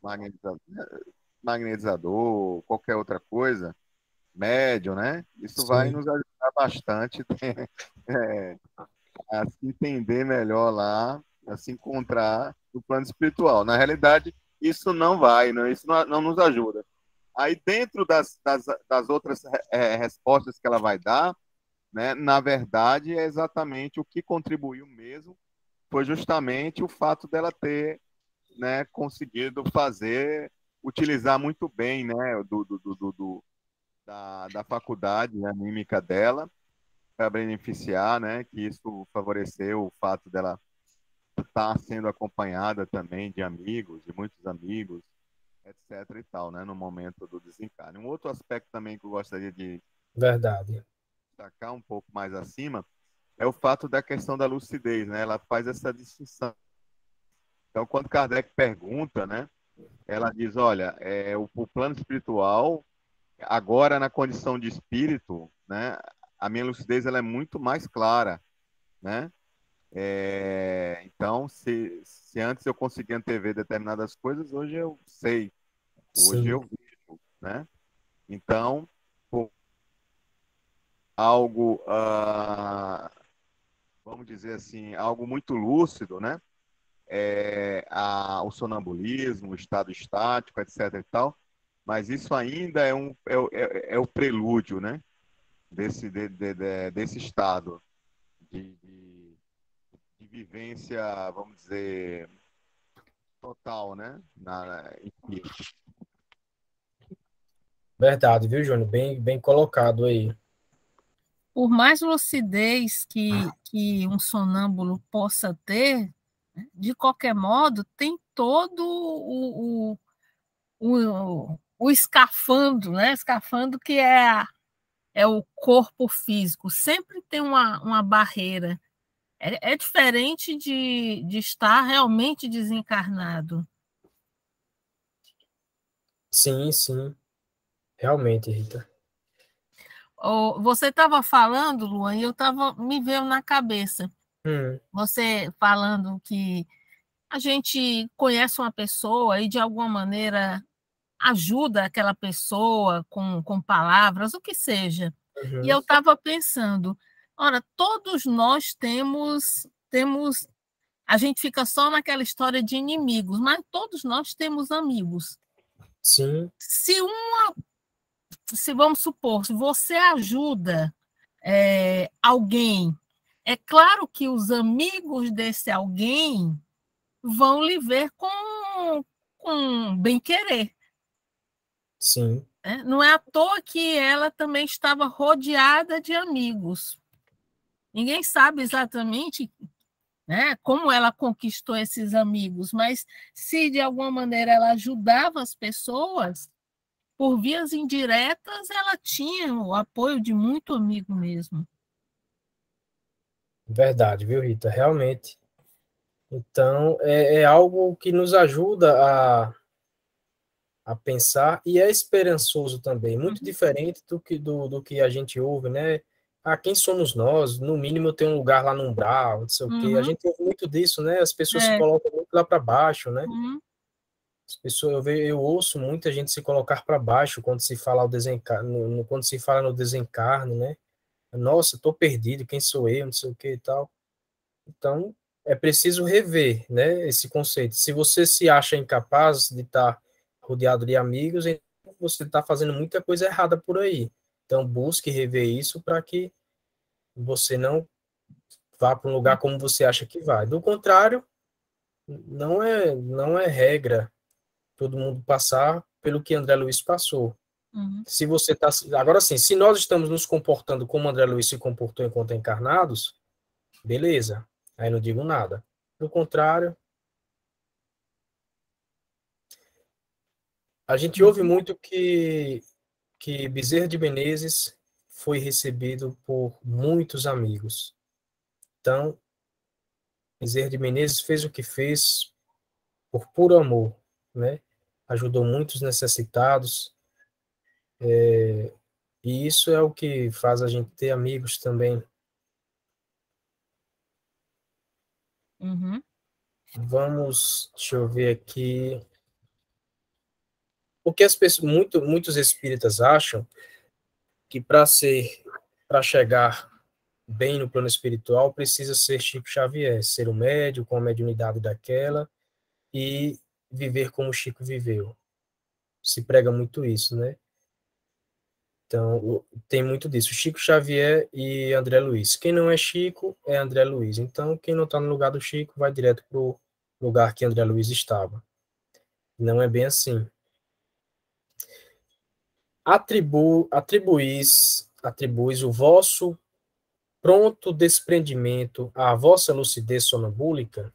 magnetizador, magnetizador, qualquer outra coisa, médium, né? Isso vai Sim. nos ajudar bastante a se entender melhor lá, a se encontrar no plano espiritual. Na realidade, isso não vai, né? Isso não nos ajuda. Aí, dentro das outras respostas que ela vai dar, né, na verdade, é exatamente o que contribuiu mesmo, foi justamente o fato dela ter, né, conseguido utilizar muito bem, né, da faculdade, né, anímica dela, para beneficiar, né, que isso favoreceu o fato dela estar sendo acompanhada também de amigos, de muitos amigos, etc. e tal, né, no momento do desencarne. Um outro aspecto também que eu gostaria de Verdade. destacar um pouco mais acima é o fato da questão da lucidez, né? Ela faz essa distinção. Então, quando Kardec pergunta, né, ela diz, olha, o plano espiritual, agora na condição de espírito, né, a minha lucidez ela é muito mais clara, né? Então, se antes eu conseguia antever determinadas coisas, hoje eu sei, hoje Sim. eu vejo, né? Então, algo, vamos dizer assim, algo muito lúcido, né? O sonambulismo, o estado estático, etc. e tal, mas isso ainda é o prelúdio, né? Desse estado de vivência, vamos dizer, total, né? Enfim. Verdade, viu, Júnior? Bem, bem colocado aí. Por mais lucidez que um sonâmbulo possa ter, de qualquer modo, tem todo o escafandro, né? Escafandro que é o corpo físico. Sempre tem uma barreira. É diferente de estar realmente desencarnado. Sim, sim. Realmente, Rita. Você estava falando, Luan, e eu estava me veio na cabeça. Você falando que a gente conhece uma pessoa e, de alguma maneira, ajuda aquela pessoa com palavras, o que seja. E eu estava pensando, ora, todos nós temos, a gente fica só naquela história de inimigos, mas todos nós temos amigos. Sim. Se vamos supor, se você ajuda alguém, é claro que os amigos desse alguém vão lhe ver com bem-querer. Sim. Não é à toa que ela também estava rodeada de amigos. Ninguém sabe exatamente, né, como ela conquistou esses amigos, mas se de alguma maneira ela ajudava as pessoas, por vias indiretas, ela tinha o apoio de muito amigo mesmo. Verdade, viu, Rita? Realmente. Então, é algo que nos ajuda a pensar e é esperançoso também, muito diferente do que a gente ouve, né? Ah, quem somos nós? No mínimo eu tenho um lugar lá no umbral, não sei o quê. A gente ouve muito disso, né? As pessoas se colocam muito lá para baixo, né? As pessoas, eu ouço muita gente se colocar para baixo quando se fala ao desencarno, quando se fala no desencarne, né? Nossa, estou perdido, quem sou eu, não sei o que e tal. Então, é preciso rever, né, esse conceito. Se você se acha incapaz de estar rodeado de amigos, então você está fazendo muita coisa errada por aí. Então, busque rever isso para que você não vá para um lugar como você acha que vai. Do contrário, não é regra todo mundo passar pelo que André Luiz passou. Se você está... Agora sim, se nós estamos nos comportando como André Luiz se comportou enquanto encarnados, beleza. Aí não digo nada. Do contrário, a gente ouve muito que Bezerra de Menezes foi recebido por muitos amigos. Então, Bezerra de Menezes fez o que fez por puro amor, né? Ajudou muitos necessitados, e isso é o que faz a gente ter amigos também. Uhum. Deixa eu ver aqui. Porque muitos espíritas acham que para chegar bem no plano espiritual, precisa ser Chico Xavier, ser um médium com a mediunidade daquela e viver como Chico viveu. Se prega muito isso, né? Então, tem muito disso. Chico Xavier e André Luiz. Quem não é Chico é André Luiz. Então, quem não está no lugar do Chico vai direto para o lugar que André Luiz estava. Não é bem assim. Atribuis o vosso pronto desprendimento à vossa lucidez sonambúlica,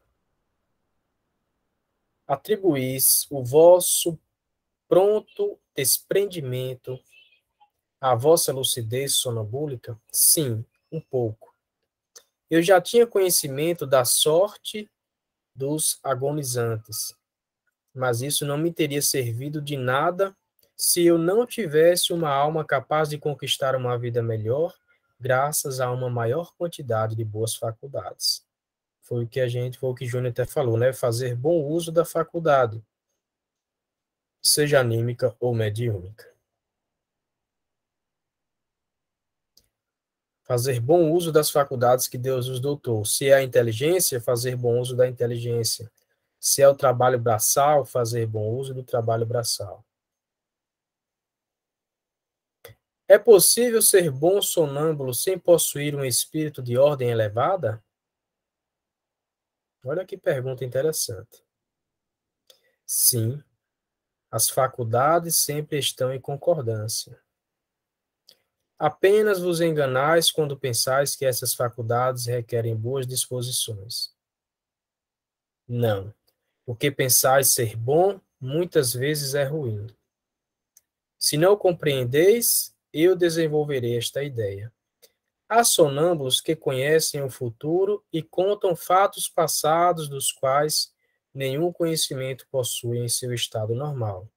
atribuis o vosso pronto desprendimento à vossa lucidez sonambúlica? Sim, um pouco. Eu já tinha conhecimento da sorte dos agonizantes, mas isso não me teria servido de nada se eu não tivesse uma alma capaz de conquistar uma vida melhor, graças a uma maior quantidade de boas faculdades. Foi o que Júnior até falou, né? Fazer bom uso da faculdade, seja anímica ou mediúnica. Fazer bom uso das faculdades que Deus nos dotou. Se é a inteligência, fazer bom uso da inteligência. Se é o trabalho braçal, fazer bom uso do trabalho braçal. É possível ser bom sonâmbulo sem possuir um espírito de ordem elevada? Olha que pergunta interessante. Sim, as faculdades sempre estão em concordância. Apenas vos enganais quando pensais que essas faculdades requerem boas disposições. Não. O que pensais ser bom, muitas vezes é ruim. Se não compreendeis, eu desenvolverei esta ideia. Há sonâmbulos que conhecem o futuro e contam fatos passados dos quais nenhum conhecimento possuem em seu estado normal.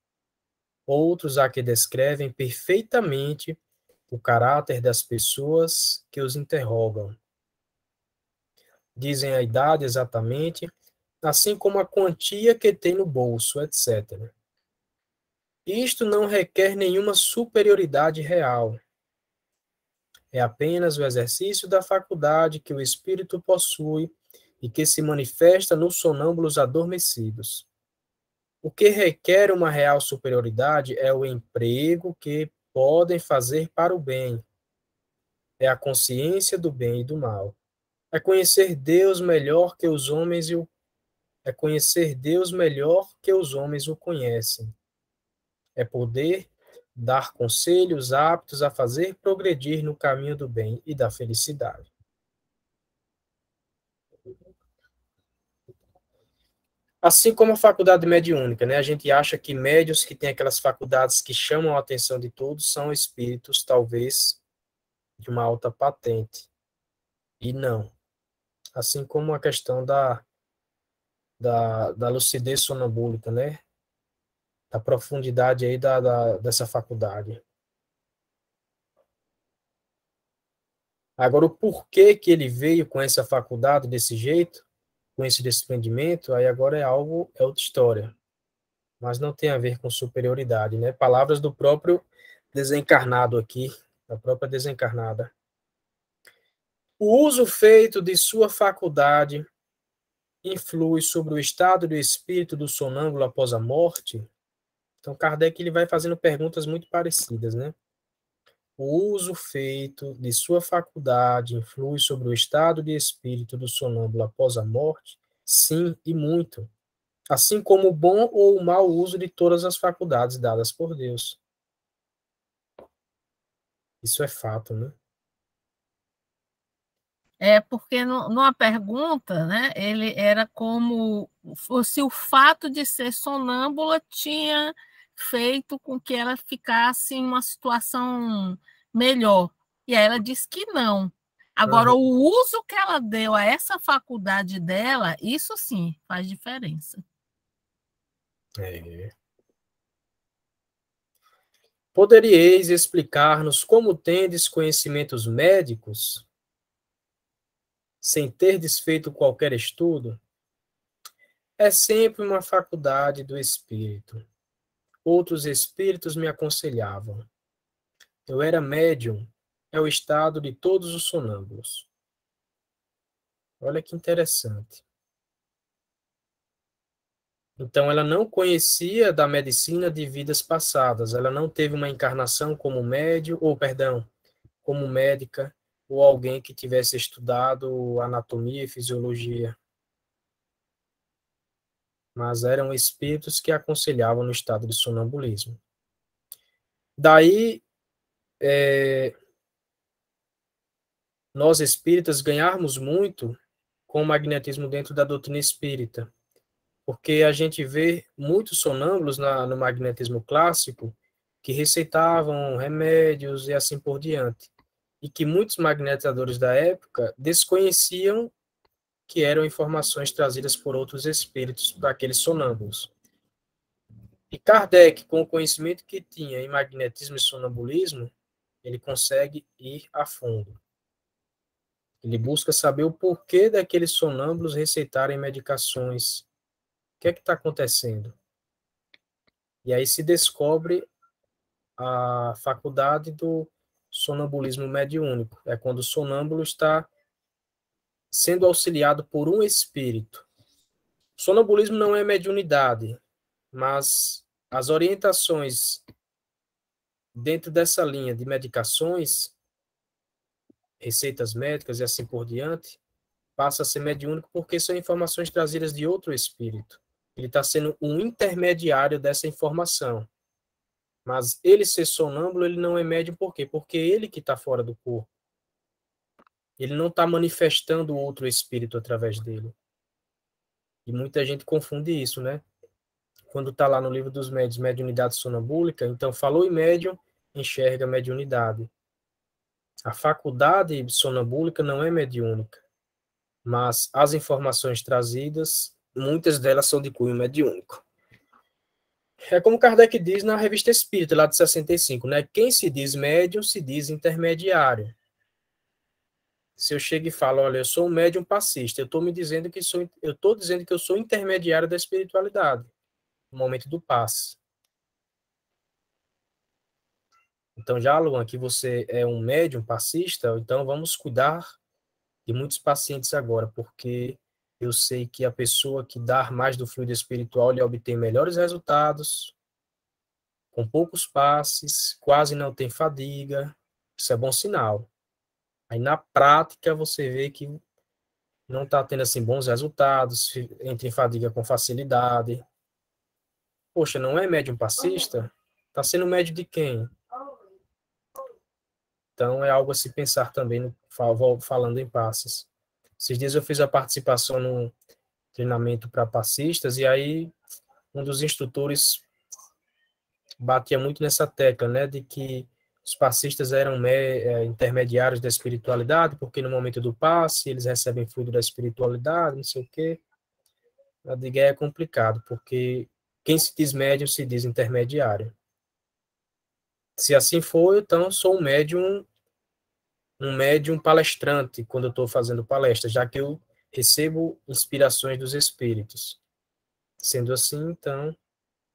Outros há que descrevem perfeitamente o caráter das pessoas que os interrogam. Dizem a idade exatamente, assim como a quantia que tem no bolso, etc. Isto não requer nenhuma superioridade real. É apenas o exercício da faculdade que o espírito possui e que se manifesta nos sonâmbulos adormecidos. O que requer uma real superioridade é o emprego que podem fazer para o bem. É a consciência do bem e do mal. É conhecer Deus melhor que os homens é conhecer Deus melhor que os homens o conhecem. É poder dar conselhos aptos a fazer progredir no caminho do bem e da felicidade. Assim como a faculdade mediúnica, né? A gente acha que médios que têm aquelas faculdades que chamam a atenção de todos são espíritos, talvez, de uma alta patente. E não. Assim como a questão da lucidez sonambúlica, né? Da profundidade aí dessa faculdade. Agora, o porquê que ele veio com essa faculdade desse jeito, com esse desprendimento, aí agora é outra história. mas não tem a ver com superioridade, né? Palavras do próprio desencarnado aqui, da própria desencarnada. O uso feito de sua faculdade influi sobre o estado do espírito do sonâmbulo após a morte? Então, Kardec ele vai fazendo perguntas muito parecidas, né? O uso feito de sua faculdade influi sobre o estado de espírito do sonâmbulo após a morte? Sim, e muito. Assim como o bom ou o mau uso de todas as faculdades dadas por Deus. Isso é fato, né? É porque numa pergunta, né, ele era como se o fato de ser sonâmbula tinha feito com que ela ficasse em uma situação melhor. E aí ela disse que não. Agora, o uso que ela deu a essa faculdade dela, isso sim faz diferença. É. Poderíeis explicar-nos como tendes conhecimentos médicos, sem ter desfeito qualquer estudo? É sempre uma faculdade do espírito. Outros espíritos me aconselhavam. Eu era médium, é o estado de todos os sonâmbulos. Olha que interessante. Então, ela não conhecia da medicina de vidas passadas. Ela não teve uma encarnação como médium, ou perdão, como médica, ou alguém que tivesse estudado anatomia e fisiologia. Mas eram espíritos que aconselhavam no estado de sonambulismo. Daí, nós espíritas ganharmos muito com o magnetismo dentro da doutrina espírita, porque a gente vê muitos sonâmbulos no magnetismo clássico que receitavam remédios e assim por diante, e que muitos magnetizadores da época desconheciam que eram informações trazidas por outros espíritos para aqueles sonâmbulos. E Kardec, com o conhecimento que tinha em magnetismo e sonambulismo, ele consegue ir a fundo. Ele busca saber o porquê daqueles sonâmbulos receitarem medicações. O que é que está acontecendo? E aí se descobre a faculdade do sonambulismo mediúnico. É quando o sonâmbulo está sendo auxiliado por um espírito. O sonambulismo não é mediunidade, mas as orientações dentro dessa linha de medicações, receitas médicas e assim por diante, passa a ser mediúnico porque são informações trazidas de outro espírito. Ele está sendo um intermediário dessa informação. Mas ele ser sonâmbulo, ele não é médium por quê? Porque ele que está fora do corpo. Ele não está manifestando outro espírito através dele. E muita gente confunde isso, né? Quando está lá no livro dos médiuns, mediunidade sonambúlica, então falou em médium, enxerga mediunidade. A faculdade sonambúlica não é mediúnica, mas as informações trazidas, muitas delas são de cunho mediúnico. É como Kardec diz na Revista Espírita, lá de 65, né? Quem se diz médium se diz intermediário. Se eu chego e falo, olha, eu sou um médium passista, eu estou dizendo que eu sou intermediário da espiritualidade, no momento do passe. Então, já, Luan, que você é um médium passista, então vamos cuidar de muitos pacientes agora, porque eu sei que a pessoa que dá mais do fluido espiritual, ele obtém melhores resultados, com poucos passes, quase não tem fadiga. Isso é bom sinal. Aí, na prática, você vê que não está tendo assim bons resultados, entra em fadiga com facilidade. Poxa, não é médium passista? Está sendo médium de quem? Então, é algo a se pensar também, falando em passes. Esses dias eu fiz a participação num treinamento para passistas, e aí um dos instrutores batia muito nessa tecla, né, de que os passistas eram intermediários da espiritualidade, porque no momento do passe eles recebem fluido da espiritualidade, não sei o quê. A diga é complicado, porque quem se diz médium se diz intermediário. Se assim for, então sou um médium palestrante quando eu estou fazendo palestra, já que eu recebo inspirações dos espíritos. Sendo assim, então,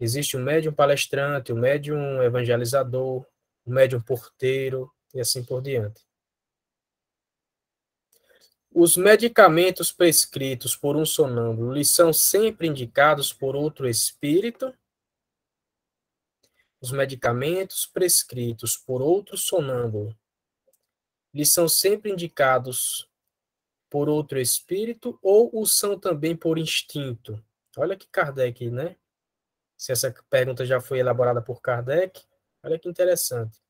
Existe o médium palestrante, o médium evangelizador, o médium porteiro e assim por diante. Os medicamentos prescritos por um sonâmbulo lhes são sempre indicados por outro espírito? Os medicamentos prescritos por outro sonâmbulo lhes são sempre indicados por outro espírito ou o são também por instinto? Olha que Kardec, né? Se essa pergunta já foi elaborada por Kardec, olha que interessante.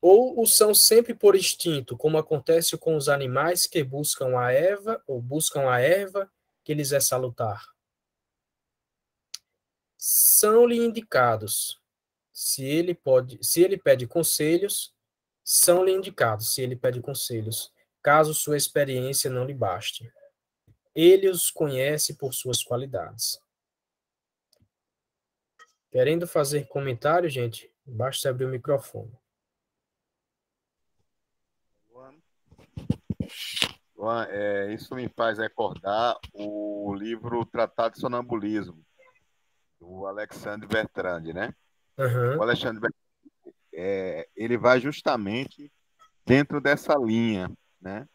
Ou o são sempre por instinto, como acontece com os animais que buscam a erva ou buscam a erva que lhes é salutar. São-lhe indicados. Se ele pede conselhos, são-lhe indicados, se ele pede conselhos, caso sua experiência não lhe baste. Ele os conhece por suas qualidades. Querendo fazer comentário, gente, basta abrir o microfone. Luan, isso me faz recordar o livro Tratado de Sonambulismo, do Alexandre Bertrand, né? Uhum. O Alexandre Bertrand, ele vai justamente dentro dessa linha, né?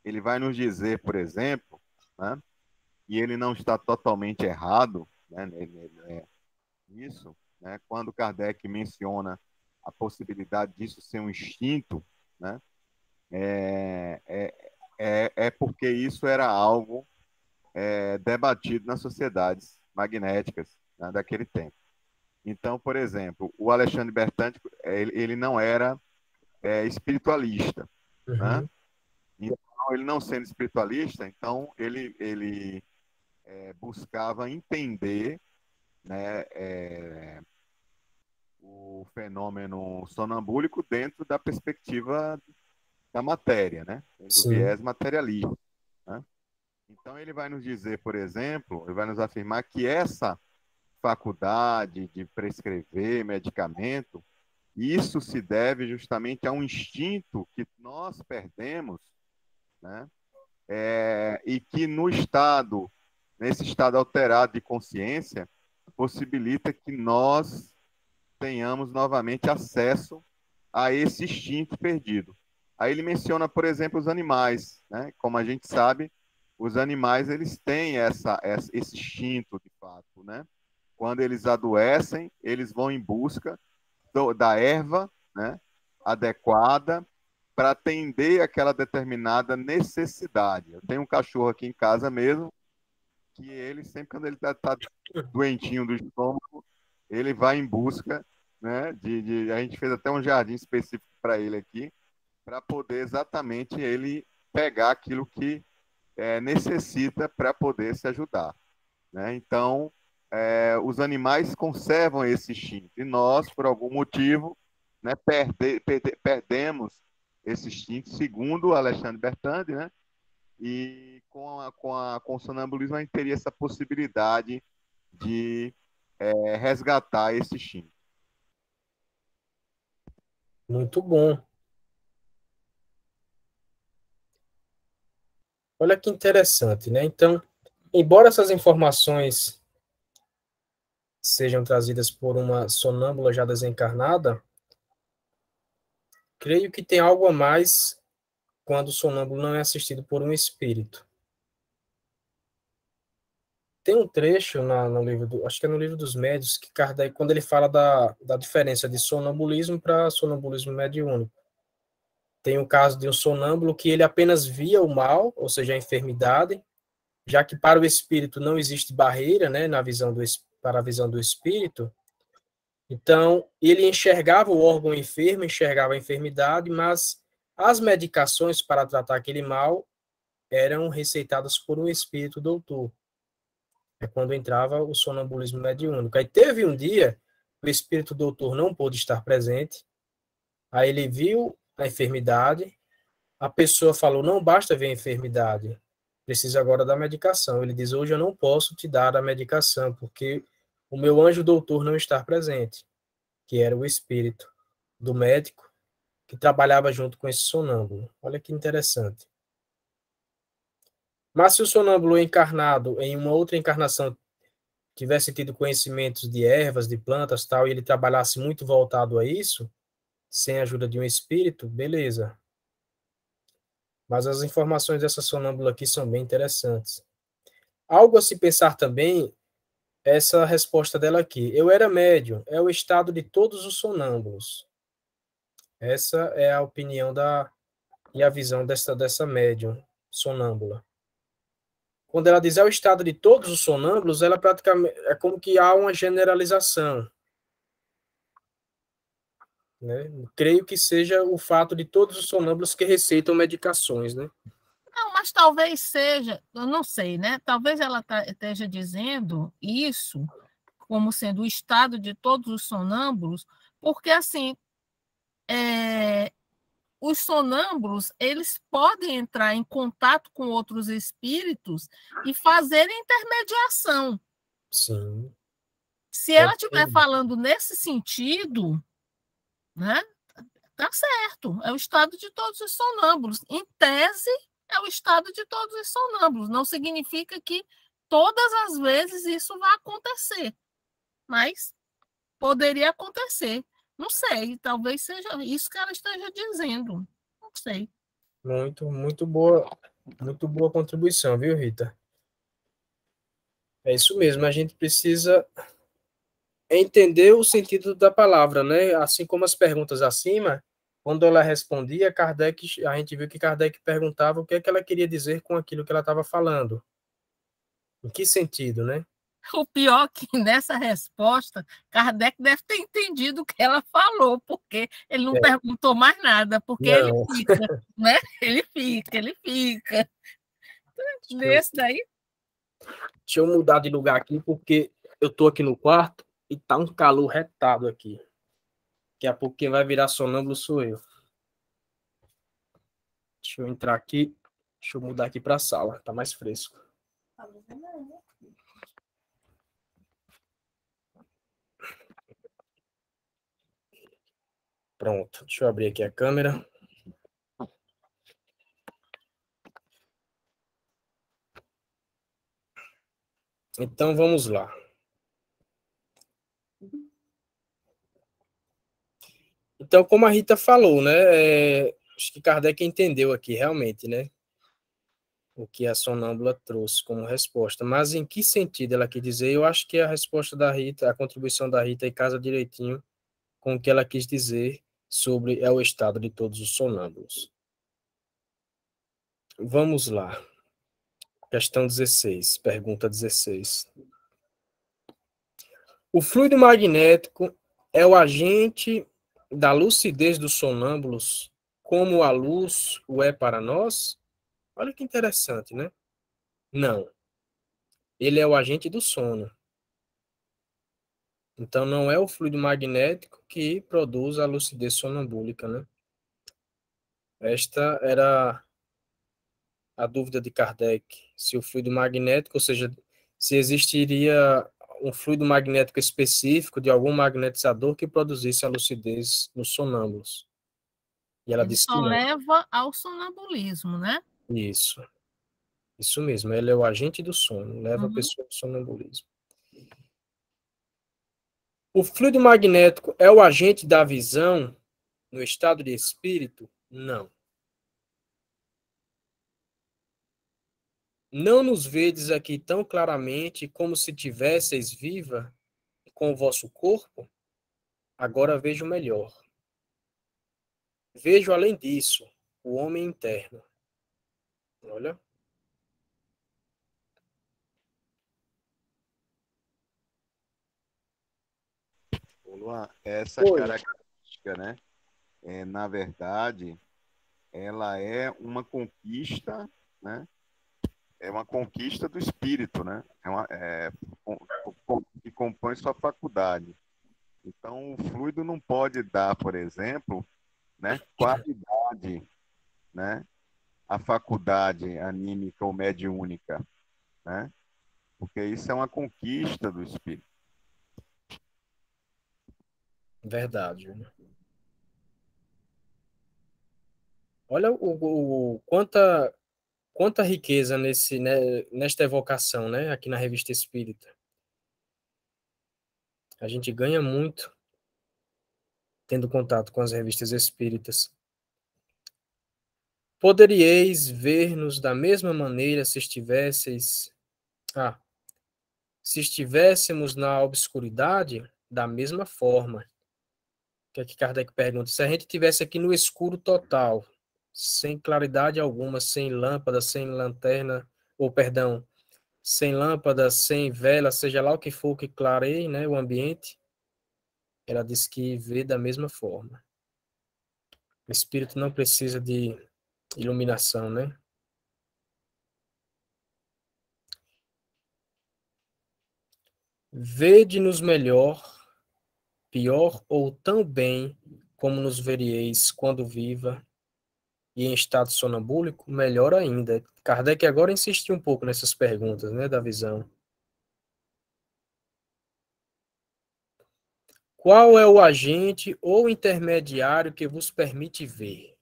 Ele vai nos dizer, por exemplo, né? E ele não está totalmente errado, né? Nisso, né? Quando Kardec menciona a possibilidade disso ser um instinto, né? É porque isso era algo debatido nas sociedades magnéticas, né, daquele tempo. Então, por exemplo, o Alexandre Bertrand, ele não era espiritualista, né? Uhum. Então, ele não sendo espiritualista, então ele buscava entender, né, o fenômeno sonambúlico dentro da perspectiva da matéria, né? Do Sim. viés materialista, né? Então ele vai nos dizer, por exemplo, ele vai nos afirmar que essa faculdade de prescrever medicamento, isso se deve justamente a um instinto que nós perdemos, né? E que nesse estado alterado de consciência, possibilita que nós tenhamos novamente acesso a esse instinto perdido. Aí ele menciona, por exemplo, os animais, né? Como a gente sabe, os animais eles têm esse instinto de fato, né? Quando eles adoecem, eles vão em busca da erva, né, adequada para atender aquela determinada necessidade. Eu tenho um cachorro aqui em casa mesmo, que ele sempre quando ele está doentinho do estômago, ele vai em busca, né, a gente fez até um jardim específico para ele aqui, para poder exatamente ele pegar aquilo que necessita para poder se ajudar, né? Então, os animais conservam esse instinto e nós, por algum motivo, né, perdemos esse instinto, segundo Alexandre Bertrand, né? E com o sonambulismo a gente teria essa possibilidade de resgatar esse instinto. Muito bom. Olha que interessante, né? Então, embora essas informações sejam trazidas por uma sonâmbula já desencarnada, creio que tem algo a mais quando o sonâmbulo não é assistido por um espírito. Tem um trecho no livro, acho que é no livro dos médiuns, que Kardec, quando ele fala da diferença de sonambulismo para sonambulismo mediúnico. Tem o caso de um sonâmbulo que ele apenas via o mal, ou seja, a enfermidade, já que para o espírito não existe barreira, né, para a visão do espírito. Então, ele enxergava o órgão enfermo, enxergava a enfermidade, mas as medicações para tratar aquele mal eram receitadas por um espírito doutor. É quando entrava o sonambulismo mediúnico. Aí teve um dia, o espírito doutor não pôde estar presente, aí ele viu a enfermidade, a pessoa falou, não basta ver a enfermidade, precisa agora da medicação. Ele diz, hoje eu não posso te dar a medicação, porque o meu anjo doutor não está presente, que era o espírito do médico que trabalhava junto com esse sonâmbulo. Olha que interessante. Mas se o sonâmbulo encarnado em uma outra encarnação tivesse tido conhecimentos de ervas, de plantas, tal, e ele trabalhasse muito voltado a isso, sem a ajuda de um espírito, beleza. Mas as informações dessa sonâmbula aqui são bem interessantes. Algo a se pensar também, essa resposta dela aqui. Eu era médium, é o estado de todos os sonâmbulos. Essa é a opinião e a visão dessa médium sonâmbula. Quando ela diz é o estado de todos os sonâmbulos, ela praticamente é como que há uma generalização, né? Creio que seja o fato de todos os sonâmbulos que receitam medicações, né? Não, mas talvez seja, eu não sei, né? Talvez ela esteja dizendo isso como sendo o estado de todos os sonâmbulos, porque assim, os sonâmbulos, eles podem entrar em contato com outros espíritos e fazer intermediação. Sim. Se ela estiver falando nesse sentido, né, tá certo, é o estado de todos os sonâmbulos. Em tese, é o estado de todos os sonâmbulos. Não significa que todas as vezes isso vai acontecer, mas poderia acontecer. Não sei, talvez seja isso que ela esteja dizendo. Não sei. Muito boa contribuição, viu, Rita? É isso mesmo, a gente precisa entender o sentido da palavra, né? Assim como as perguntas acima, quando ela respondia, a gente viu que Kardec perguntava o que é que ela queria dizer com aquilo que ela estava falando. Em que sentido, né? O pior é que nessa resposta, Kardec deve ter entendido o que ela falou, porque ele não perguntou mais nada, porque ele fica, né? Ele fica. Nesse daí. Deixa eu mudar de lugar aqui, porque eu tô aqui no quarto e tá um calor retado aqui. Daqui a pouco quem vai virar sonâmbulo sou eu. Deixa eu entrar aqui. Deixa eu mudar aqui para a sala, tá mais fresco. Pronto, deixa eu abrir aqui a câmera. Então, vamos lá. Então, como a Rita falou, né? Acho que Kardec entendeu aqui, realmente, né? O que a sonâmbula trouxe como resposta. Mas em que sentido ela quis dizer? Eu acho que a resposta da Rita, a contribuição da Rita, casa direitinho com o que ela quis dizer sobre o estado de todos os sonâmbulos. Vamos lá. Questão 16, pergunta 16. O fluido magnético é o agente da lucidez dos sonâmbulos, como a luz o é para nós? Olha que interessante, né? Não. Ele é o agente do sono. Então, não é o fluido magnético que produz a lucidez sonambúlica, né? Esta era a dúvida de Kardec. Se o fluido magnético, ou seja, se existiria um fluido magnético específico de algum magnetizador que produzisse a lucidez nos sonâmbulos. E ela disse que não. Leva ao sonambulismo, né? Isso mesmo, ele é o agente do sono, leva a pessoa ao sonambulismo. O fluido magnético é o agente da visão no estado de espírito? Não. Não nos vedes aqui tão claramente como se tivesseis viva com o vosso corpo? Agora vejo melhor. Vejo além disso, o homem interno. Olha. Luan, essa característica, né? Na verdade, ela é uma conquista, né? É uma conquista do espírito, né? Que compõe sua faculdade. Então, o fluido não pode dar, por exemplo, né, qualidade, né, à faculdade anímica ou mediúnica, né? Porque isso é uma conquista do espírito. Verdade. Olha quanta riqueza nesta evocação, né, aqui na Revista Espírita. A gente ganha muito tendo contato com as revistas espíritas. Poderíeis ver-nos da mesma maneira se se estivéssemos na obscuridade, da mesma forma. O que é que Kardec pergunta? Se a gente estivesse aqui no escuro total, sem claridade alguma, sem lâmpada, sem lanterna, ou perdão, sem lâmpada, sem vela, seja lá o que for que clareie, né, o ambiente, ela diz que vê da mesma forma. O espírito não precisa de iluminação, né? Vede-nos melhor, pior ou tão bem como nos veríeis quando viva e em estado sonambúlico, melhor ainda. Kardec agora insiste um pouco nessas perguntas, né, da visão. Qual é o agente ou intermediário que vos permite ver?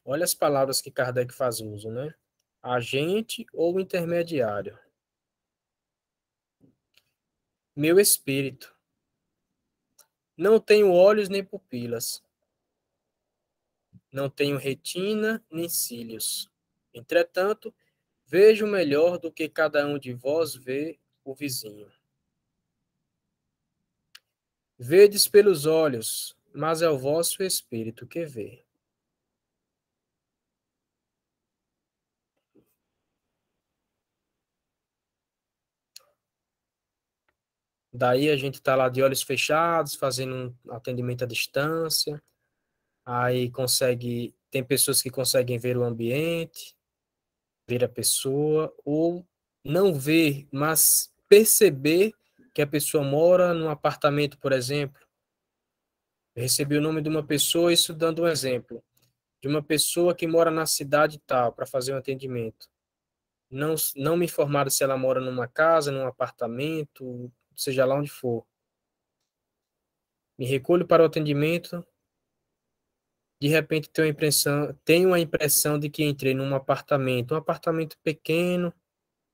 Olha as palavras que Kardec faz uso, né? Agente ou intermediário. Meu espírito. Não tenho olhos nem pupilas. Não tenho retina nem cílios. Entretanto, vejo melhor do que cada um de vós vê o vizinho. Vedes pelos olhos, mas é o vosso espírito que vê. Daí a gente está lá de olhos fechados, fazendo um atendimento à distância. Aí tem pessoas que conseguem ver o ambiente, ver a pessoa, ou não ver, mas perceber que a pessoa mora num apartamento, por exemplo. Eu recebi o nome de uma pessoa, isso dando um exemplo, de uma pessoa que mora na cidade tal, para fazer um atendimento. Não me informaram se ela mora numa casa, num apartamento, seja lá onde for. Me recolho para o atendimento, de repente tenho a impressão de que entrei num apartamento, um apartamento pequeno,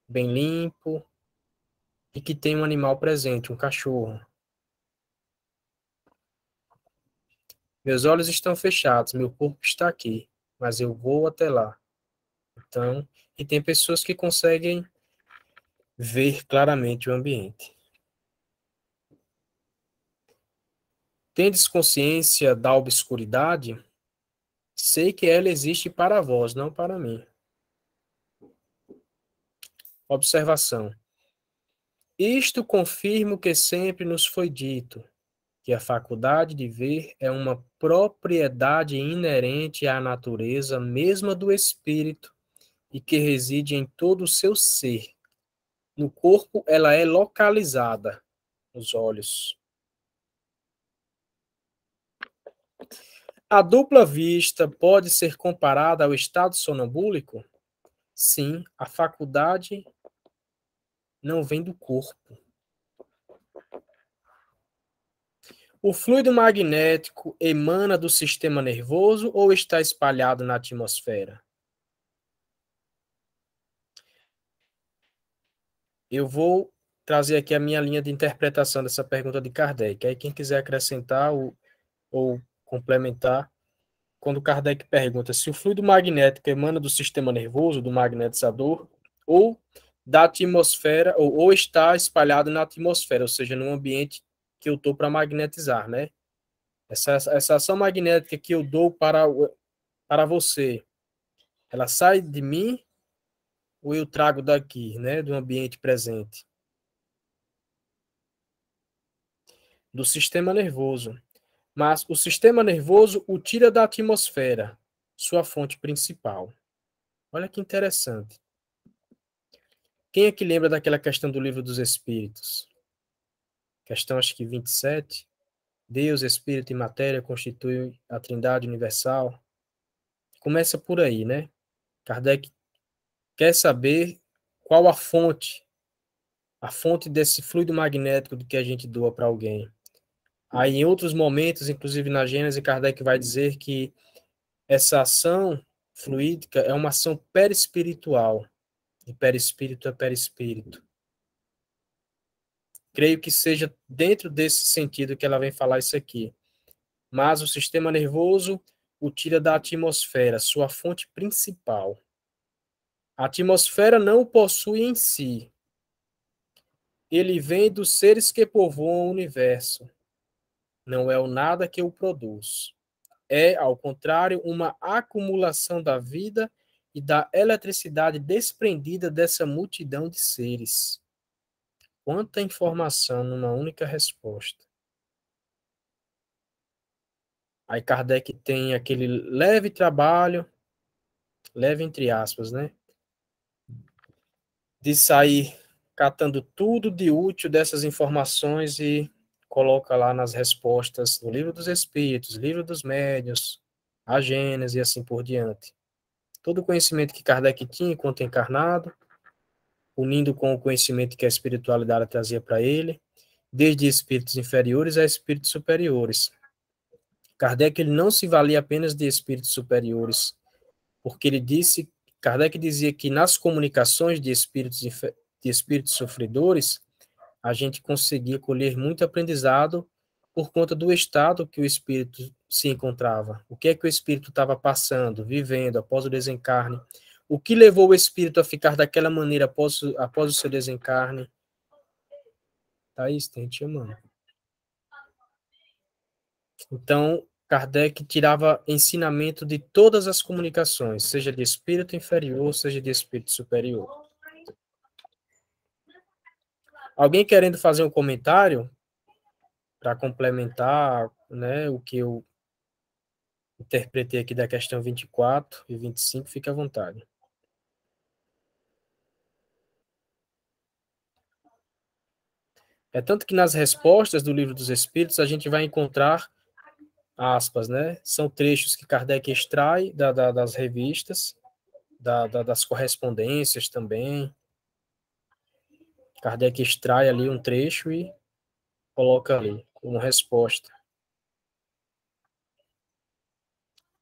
bem limpo, e que tem um animal presente, um cachorro. Meus olhos estão fechados, meu corpo está aqui, mas eu vou até lá. Então, e tem pessoas que conseguem ver claramente o ambiente. Tendes consciência da obscuridade? Sei que ela existe para vós, não para mim. Observação. Isto confirma o que sempre nos foi dito, que a faculdade de ver é uma propriedade inerente à natureza mesma do espírito e que reside em todo o seu ser. No corpo, ela é localizada, nos olhos. A dupla vista pode ser comparada ao estado sonambúlico? Sim, a faculdade não vem do corpo. O fluido magnético emana do sistema nervoso ou está espalhado na atmosfera? Eu vou trazer aqui a minha linha de interpretação dessa pergunta de Kardec. Aí quem quiser acrescentar ou complementar, quando Kardec pergunta se o fluido magnético emana do sistema nervoso, do magnetizador, ou da atmosfera, ou está espalhado na atmosfera, ou seja, no ambiente que eu estou para magnetizar, né? Essa ação magnética que eu dou para você, ela sai de mim ou eu trago daqui, né, do ambiente presente? Do sistema nervoso. Mas o sistema nervoso o tira da atmosfera, sua fonte principal. Olha que interessante. Quem é que lembra daquela questão do Livro dos Espíritos? Questão, acho que 27. Deus, Espírito e Matéria constituem a Trindade Universal. Começa por aí, né? Kardec quer saber qual a fonte desse fluido magnético que a gente doa para alguém. Aí, em outros momentos, inclusive na Gênese, Kardec vai dizer que essa ação fluídica é uma ação perispiritual. E perispírito é perispírito. Creio que seja dentro desse sentido que ela vem falar isso aqui. Mas o sistema nervoso o tira da atmosfera, sua fonte principal. A atmosfera não o possui em si. Ele vem dos seres que povoam o universo. Não é o nada que o produz. É, ao contrário, uma acumulação da vida e da eletricidade desprendida dessa multidão de seres. Quanta informação numa única resposta. Aí Kardec tem aquele leve trabalho, leve entre aspas, né? De sair catando tudo de útil dessas informações e coloca lá nas respostas do Livro dos Espíritos, Livro dos Médiuns, a Gênese e assim por diante. Todo o conhecimento que Kardec tinha enquanto encarnado, unindo com o conhecimento que a espiritualidade trazia para ele, desde espíritos inferiores a espíritos superiores. Kardec ele não se valia apenas de espíritos superiores, porque Kardec dizia que nas comunicações de espíritos sofredores, a gente conseguia colher muito aprendizado por conta do estado que o espírito se encontrava. O que é que o espírito estava passando, vivendo após o desencarne? O que levou o espírito a ficar daquela maneira após o seu desencarne? Thaís, tem te chamando. Então, Kardec tirava ensinamento de todas as comunicações, seja de espírito inferior, seja de espírito superior. Alguém querendo fazer um comentário para complementar, né, o que eu interpretei aqui da questão 24 e 25, fique à vontade. É tanto que nas respostas do Livro dos Espíritos a gente vai encontrar aspas, né? São trechos que Kardec extrai das revistas, das correspondências também. Kardec extrai ali um trecho e coloca ali como resposta.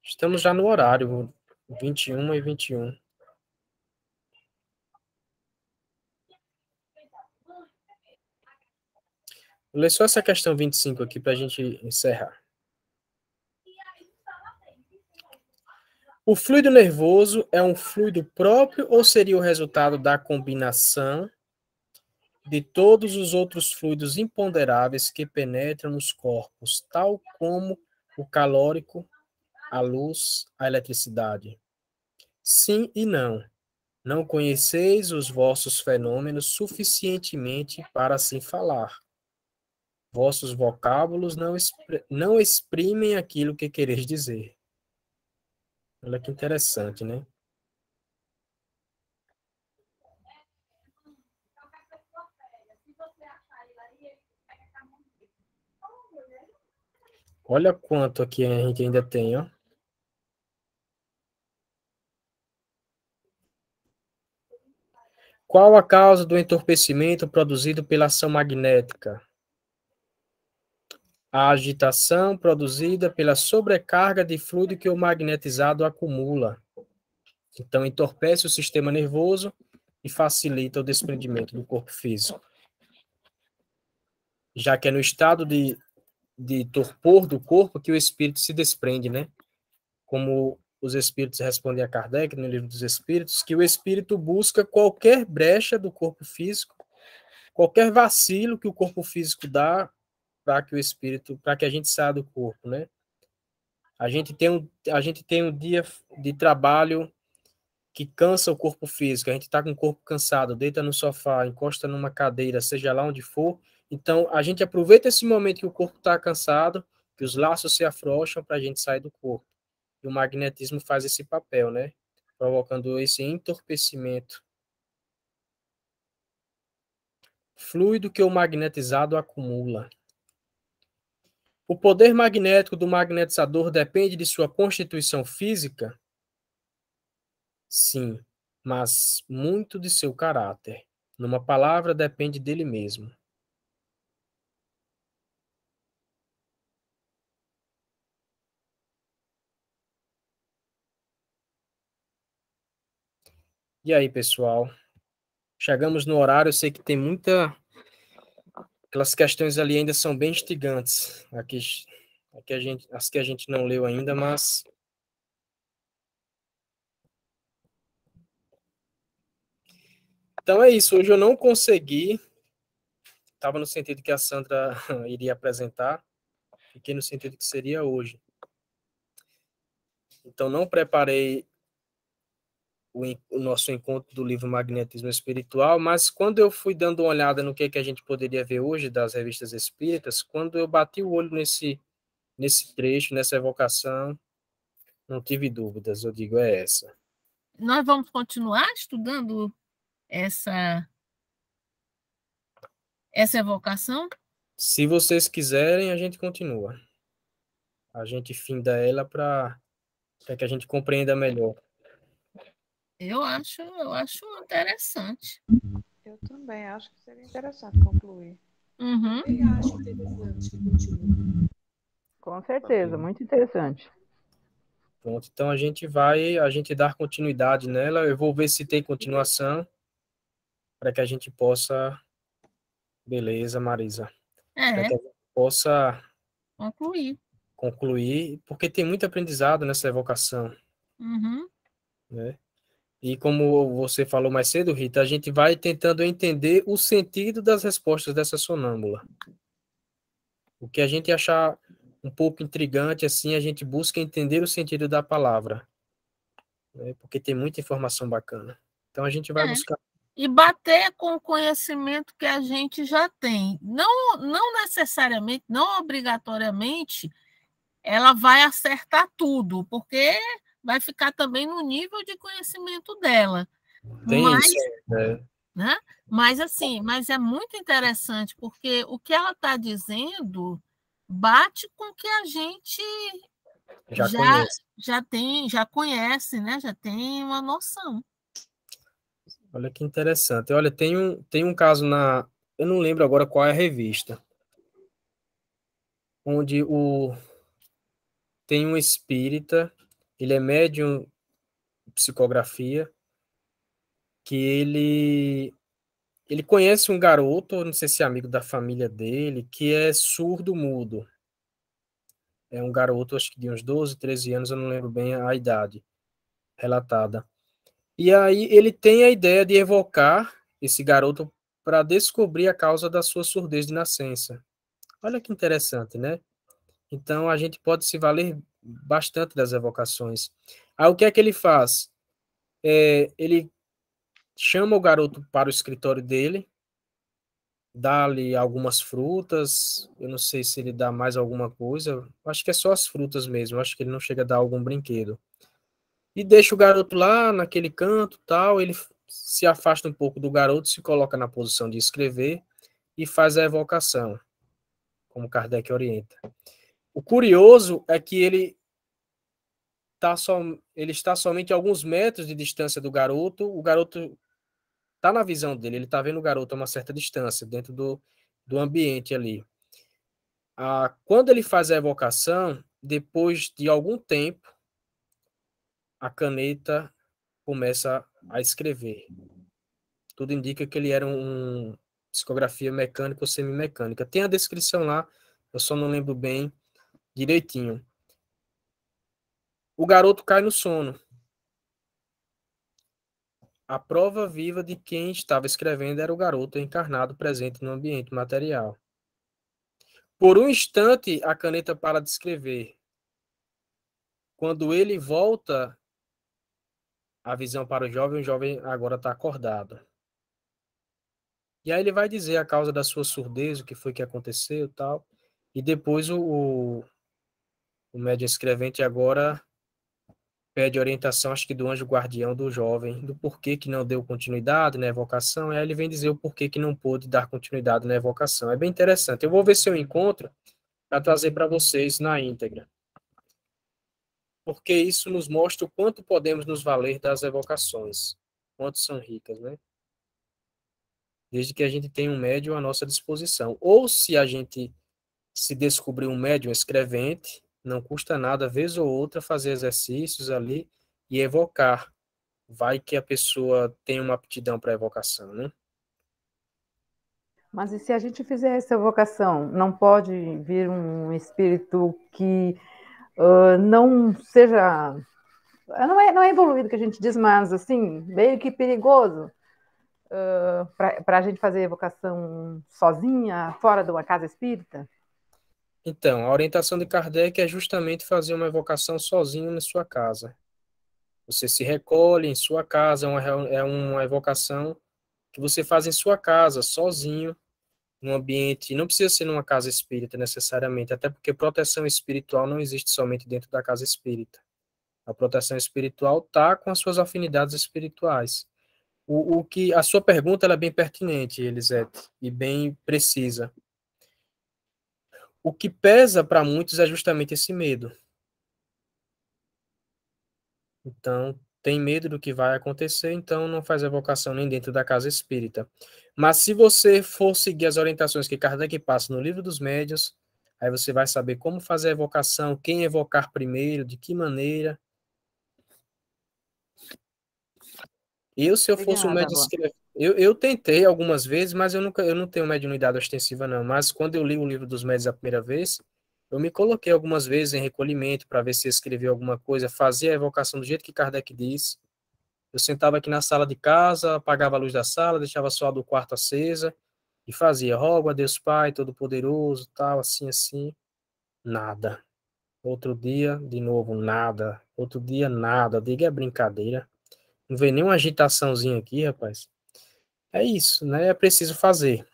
Estamos já no horário, 21 e 21. Vou ler só essa questão 25 aqui para a gente encerrar. O fluido nervoso é um fluido próprio ou seria o resultado da combinação de todos os outros fluidos imponderáveis que penetram nos corpos, tal como o calórico, a luz, a eletricidade? Sim e não. Não conheceis os vossos fenômenos suficientemente para assim falar. Vossos vocábulos não exprimem aquilo que quereis dizer. Olha que interessante, né? Olha quanto aqui a gente ainda tem, ó. Qual a causa do entorpecimento produzido pela ação magnética? A agitação produzida pela sobrecarga de fluido que o magnetizado acumula. Então, entorpece o sistema nervoso e facilita o desprendimento do corpo físico. Já que é no estado de torpor do corpo que o espírito se desprende, né? Como os espíritos respondem a Kardec no Livro dos Espíritos, que o espírito busca qualquer brecha do corpo físico, qualquer vacilo que o corpo físico dá para que a gente saia do corpo, né? A gente tem um dia de trabalho que cansa o corpo físico, a gente está com o corpo cansado, deita no sofá, encosta numa cadeira, seja lá onde for. Então, a gente aproveita esse momento que o corpo está cansado, que os laços se afrouxam para a gente sair do corpo. E o magnetismo faz esse papel, né? Provocando esse entorpecimento. Fluido que o magnetizado acumula. O poder magnético do magnetizador depende de sua constituição física? Sim, mas muito de seu caráter. Numa palavra, depende dele mesmo. E aí, pessoal? Chegamos no horário, eu sei que tem aquelas questões ali ainda são bem instigantes. As que a gente não leu ainda, mas então é isso. Hoje eu não consegui. Estava no sentido que a Sandra iria apresentar. Fiquei no sentido que seria hoje. Então não preparei o nosso encontro do livro Magnetismo Espiritual, mas quando eu fui dando uma olhada no que a gente poderia ver hoje das revistas espíritas, quando eu bati o olho nesse trecho, nessa evocação, não tive dúvidas, eu digo, é essa. Nós vamos continuar estudando essa evocação? Se vocês quiserem, a gente continua. A gente finda ela para que a gente compreenda melhor. Eu acho interessante. Eu também acho que seria interessante concluir. Uhum. Eu acho interessante que continue. Com certeza, muito interessante. Pronto, então a gente dar continuidade nela. Eu vou ver se tem continuação para que a gente possa. Beleza, Marisa. Para que a gente possa concluir, porque tem muito aprendizado nessa evocação. Uhum. Né? E como você falou mais cedo, Rita, a gente vai tentando entender o sentido das respostas dessa sonâmbula. O que a gente achar um pouco intrigante, assim, a gente busca entender o sentido da palavra, né? Porque tem muita informação bacana. Então a gente vai buscar. E bater com o conhecimento que a gente já tem. Não necessariamente, não obrigatoriamente, ela vai acertar tudo, porque vai ficar também no nível de conhecimento dela. Tem isso, né? Mas é muito interessante, porque o que ela está dizendo bate com o que a gente já conhece, né? Já tem uma noção. Olha que interessante. Olha, tem um caso eu não lembro agora qual é a revista, onde tem um espírita, ele é médium de psicografia, que ele conhece um garoto, não sei se é amigo da família dele, que é surdo-mudo. É um garoto, acho que de uns 12, 13 anos, eu não lembro bem a idade relatada. E aí ele tem a ideia de evocar esse garoto para descobrir a causa da sua surdez de nascença. Olha que interessante, né? Então a gente pode se valer bastante das evocações. Aí o que é que ele faz? Ele chama o garoto para o escritório dele, dá-lhe algumas frutas, eu não sei se ele dá mais alguma coisa, acho que é só as frutas mesmo, acho que ele não chega a dar algum brinquedo. E deixa o garoto lá naquele canto, tal, ele se afasta um pouco do garoto, se coloca na posição de escrever e faz a evocação, como Kardec orienta. O curioso é que ele está somente a alguns metros de distância do garoto, o garoto está na visão dele, ele está vendo o garoto a uma certa distância, dentro do ambiente ali. Quando ele faz a evocação, depois de algum tempo, a caneta começa a escrever. Tudo indica que ele era uma psicografia mecânica ou semimecânica. Tem a descrição lá, eu só não lembro bem direitinho. O garoto cai no sono. A prova viva de quem estava escrevendo era o garoto encarnado presente no ambiente material. Por um instante, a caneta para de escrever. Quando ele volta a visão para o jovem agora está acordado. E aí ele vai dizer a causa da sua surdez, o que foi que aconteceu e tal. E depois o médium escrevente agora pede orientação, acho que do anjo guardião do jovem, do porquê que não deu continuidade na evocação. E aí ele vem dizer o porquê que não pôde dar continuidade na evocação. É bem interessante. Eu vou ver se eu encontro para trazer para vocês na íntegra. Porque isso nos mostra o quanto podemos nos valer das evocações. Quanto são ricas, né? Desde que a gente tenha um médium à nossa disposição. Ou se a gente se descobrir um médium escrevente, não custa nada, vez ou outra, fazer exercícios ali e evocar. Vai que a pessoa tem uma aptidão para evocação, né? Mas e se a gente fizer essa evocação, não pode vir um espírito que não seja. Não é evoluído que a gente diz, mas assim, meio que perigoso para a gente fazer evocação sozinha, fora de uma casa espírita? Então, a orientação de Kardec é justamente fazer uma evocação sozinho na sua casa. Você se recolhe em sua casa, é uma evocação que você faz em sua casa, sozinho, num ambiente, não precisa ser numa casa espírita necessariamente, até porque proteção espiritual não existe somente dentro da casa espírita. A proteção espiritual está com as suas afinidades espirituais. O que a sua pergunta ela é bem pertinente, Elisete, e bem precisa. O que pesa para muitos é justamente esse medo. Então, tem medo do que vai acontecer, então não faz evocação nem dentro da casa espírita. Mas se você for seguir as orientações que Kardec passa no Livro dos Médiuns, aí você vai saber como fazer a evocação, quem evocar primeiro, de que maneira. Se eu fosse um Obrigada, médium avó. eu tentei algumas vezes, mas eu não tenho mediunidade ostensiva, não. Mas quando eu li o Livro dos Médiuns a primeira vez, eu me coloquei algumas vezes em recolhimento para ver se escrevia alguma coisa, fazia a evocação do jeito que Kardec diz. Eu sentava aqui na sala de casa, apagava a luz da sala, deixava só a do quarto acesa e fazia, rogo a Deus Pai Todo-Poderoso, tal, assim, assim. Nada. Outro dia, de novo, nada. Outro dia, nada. Diga, é brincadeira. Não vem nenhuma agitaçãozinha aqui, rapaz. É isso, né? É preciso fazer.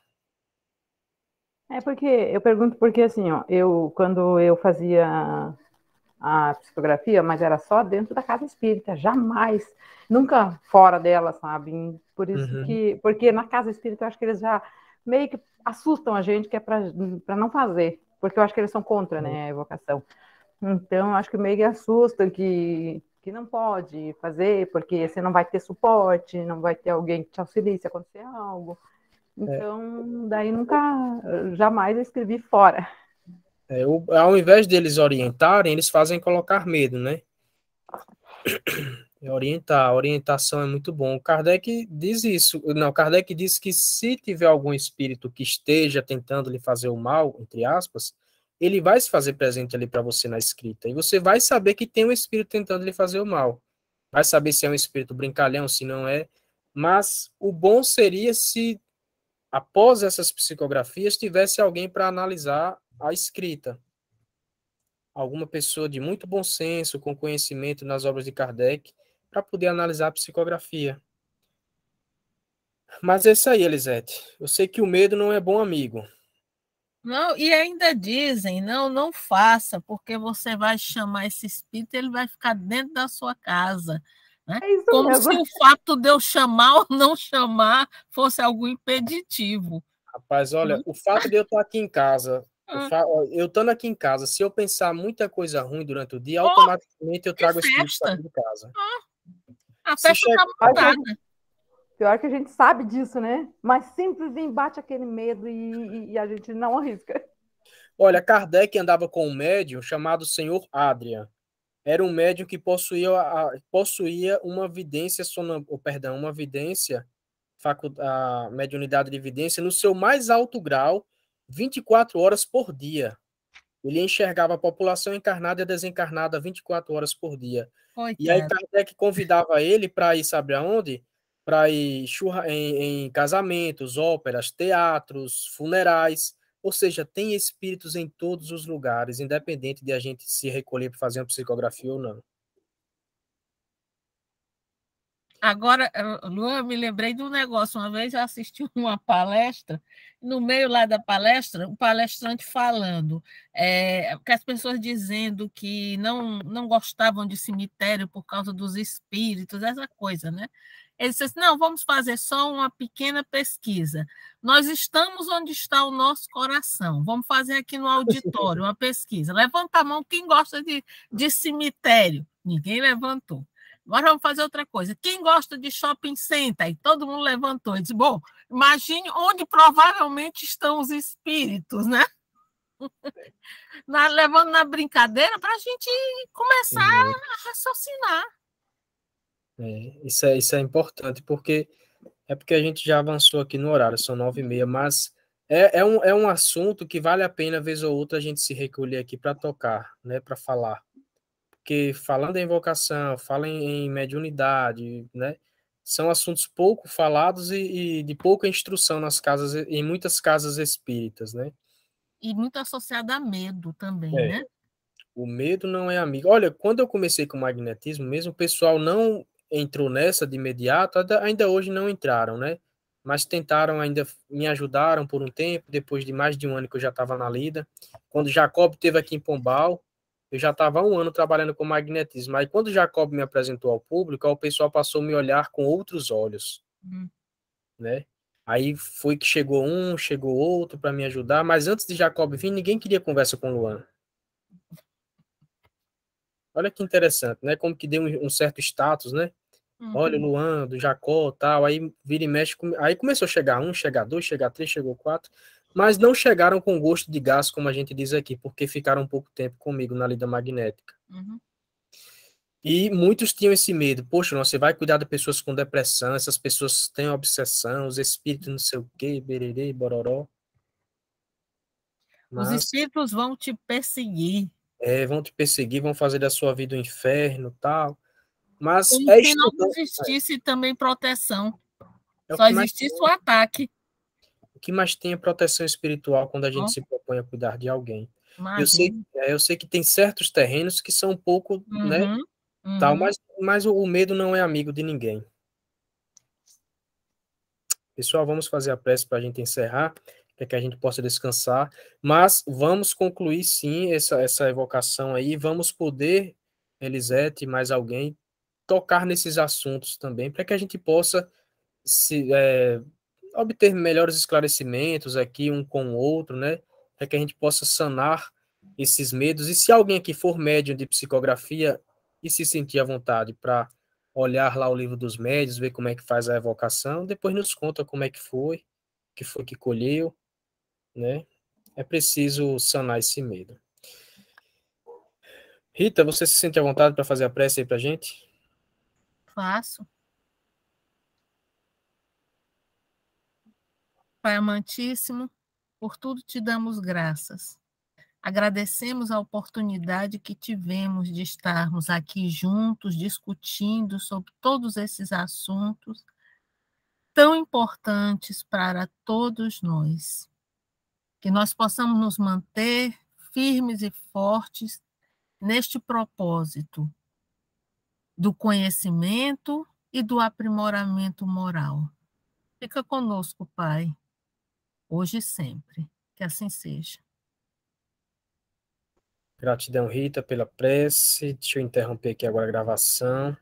É porque eu pergunto porque assim, ó, quando eu fazia a psicografia, mas era só dentro da casa espírita, jamais, nunca fora dela, sabe? Por isso Uhum. porque na casa espírita eu acho que eles já meio que assustam a gente que é para não fazer, porque eu acho que eles são contra, né, a evocação. Então, eu acho que meio que assustam que não pode fazer, porque você não vai ter suporte, não vai ter alguém que te auxilie se acontecer algo. É, Então, daí nunca, jamais eu escrevi fora. ao invés deles orientarem, eles fazem colocar medo, né? Orientar, a orientação é muito bom. Kardec diz isso. Não, Kardec diz que se tiver algum espírito que esteja tentando lhe fazer o mal, entre aspas, ele vai se fazer presente ali para você na escrita. E você vai saber que tem um espírito tentando lhe fazer o mal. Vai saber se é um espírito brincalhão, se não é. Mas o bom seria se, após essas psicografias, tivesse alguém para analisar a escrita. Alguma pessoa de muito bom senso, com conhecimento nas obras de Kardec, para poder analisar a psicografia. Mas é isso aí, Elisete. Eu sei que o medo não é bom amigo. Não, e ainda dizem, não faça, porque você vai chamar esse espírito, ele vai ficar dentro da sua casa. Né? É isso Como mesmo. se o fato de eu chamar ou não chamar fosse algo impeditivo. Rapaz, olha, o fato de eu estar aqui em casa, eu estando aqui em casa, se eu pensar muita coisa ruim durante o dia, automaticamente eu Que trago o espírito para festa! dentro de casa. A Se festa está chegar, montada. Pior que a gente sabe disso, né? Mas sempre vem, bate aquele medo e a gente não arrisca. olha, Kardec andava com um médium chamado Senhor Adrian. Era um médium que possuía uma vidência, uma vidência, a mediunidade de vidência, no seu mais alto grau, 24 horas por dia. Ele enxergava a população encarnada e desencarnada 24 horas por dia. E aí Coitado. Kardec convidava ele para ir, sabe aonde? Para ir em casamentos, óperas, teatros, funerais. Ou seja, tem espíritos em todos os lugares, independente de a gente se recolher para fazer uma psicografia ou não. Agora, Luan, eu me lembrei de um negócio. Uma vez eu assisti uma palestra, no meio lá da palestra, o palestrante falando, que as pessoas dizendo que não gostavam de cemitério por causa dos espíritos, essa coisa, né? Ele disse assim, não, vamos fazer só uma pequena pesquisa. Nós estamos onde está o nosso coração. Vamos fazer aqui no auditório uma pesquisa. Levanta a mão quem gosta de cemitério. Ninguém levantou. Agora vamos fazer outra coisa. Quem gosta de shopping center? E todo mundo levantou e disse, bom, imagine onde provavelmente estão os espíritos, né? Levando na brincadeira para a gente começar a raciocinar. Isso é importante, porque a gente já avançou aqui no horário, são 9h30, mas é um assunto que vale a pena, vez ou outra, a gente se recolher aqui para tocar, né, para falar. Porque falando em invocação, fala em mediunidade, né, são assuntos pouco falados e de pouca instrução nas casas, em muitas casas espíritas, né? E muito associado a medo também, É. né? O medo não é amigo. Olha, quando eu comecei com o magnetismo, mesmo o pessoal não entrou nessa de imediato, ainda hoje não entraram, né? Mas tentaram, ainda me ajudaram por um tempo, depois de mais de um ano que eu já estava na lida. Quando Jacob esteve aqui em Pombal, eu já estava há um ano trabalhando com magnetismo. Aí quando Jacob me apresentou ao público, aí o pessoal passou a me olhar com outros olhos, né? Aí foi que chegou um, chegou outro para me ajudar, mas antes de Jacob vir, ninguém queria conversa com Luan. Olha que interessante, né? Como que deu um certo status, né? Olha, o Luan, do Jacó, tal, aí vira e mexe, aí começou a chegar um, chegar dois, chegar três, chegou quatro, mas não chegaram com gosto de gás, como a gente diz aqui, porque ficaram um pouco tempo comigo na lida magnética. E muitos tinham esse medo, poxa, você vai cuidar de pessoas com depressão, essas pessoas têm obsessão, os espíritos não sei o quê, bererê, bororó. Os espíritos vão te perseguir. Vão te perseguir, vão fazer da sua vida um inferno, tal. Mas Como se não existisse também proteção. Só existisse o ataque. O que mais tem é proteção espiritual quando a gente se propõe a cuidar de alguém. Eu sei que tem certos terrenos que são um pouco, né, tal, mas o medo não é amigo de ninguém. Pessoal, vamos fazer a prece para a gente encerrar, para que a gente possa descansar, mas vamos concluir sim essa evocação aí, vamos poder, Elisete e mais alguém, tocar nesses assuntos também, para que a gente possa obter melhores esclarecimentos aqui um com o outro, né? Para que a gente possa sanar esses medos. E se alguém aqui for médium de psicografia e se sentir à vontade para olhar lá o livro dos médios, ver como é que faz a evocação, depois nos conta como é que foi, o que foi que colheu, né? É preciso sanar esse medo. Rita, você se sente à vontade para fazer a prece aí para a gente? Faço. Pai amantíssimo, por tudo te damos graças. Agradecemos a oportunidade que tivemos de estarmos aqui juntos, discutindo sobre todos esses assuntos tão importantes para todos nós. Que nós possamos nos manter firmes e fortes neste propósito do conhecimento e do aprimoramento moral. Fica conosco, Pai, hoje e sempre. Que assim seja. Gratidão, Rita, pela prece. Deixa eu interromper aqui agora a gravação.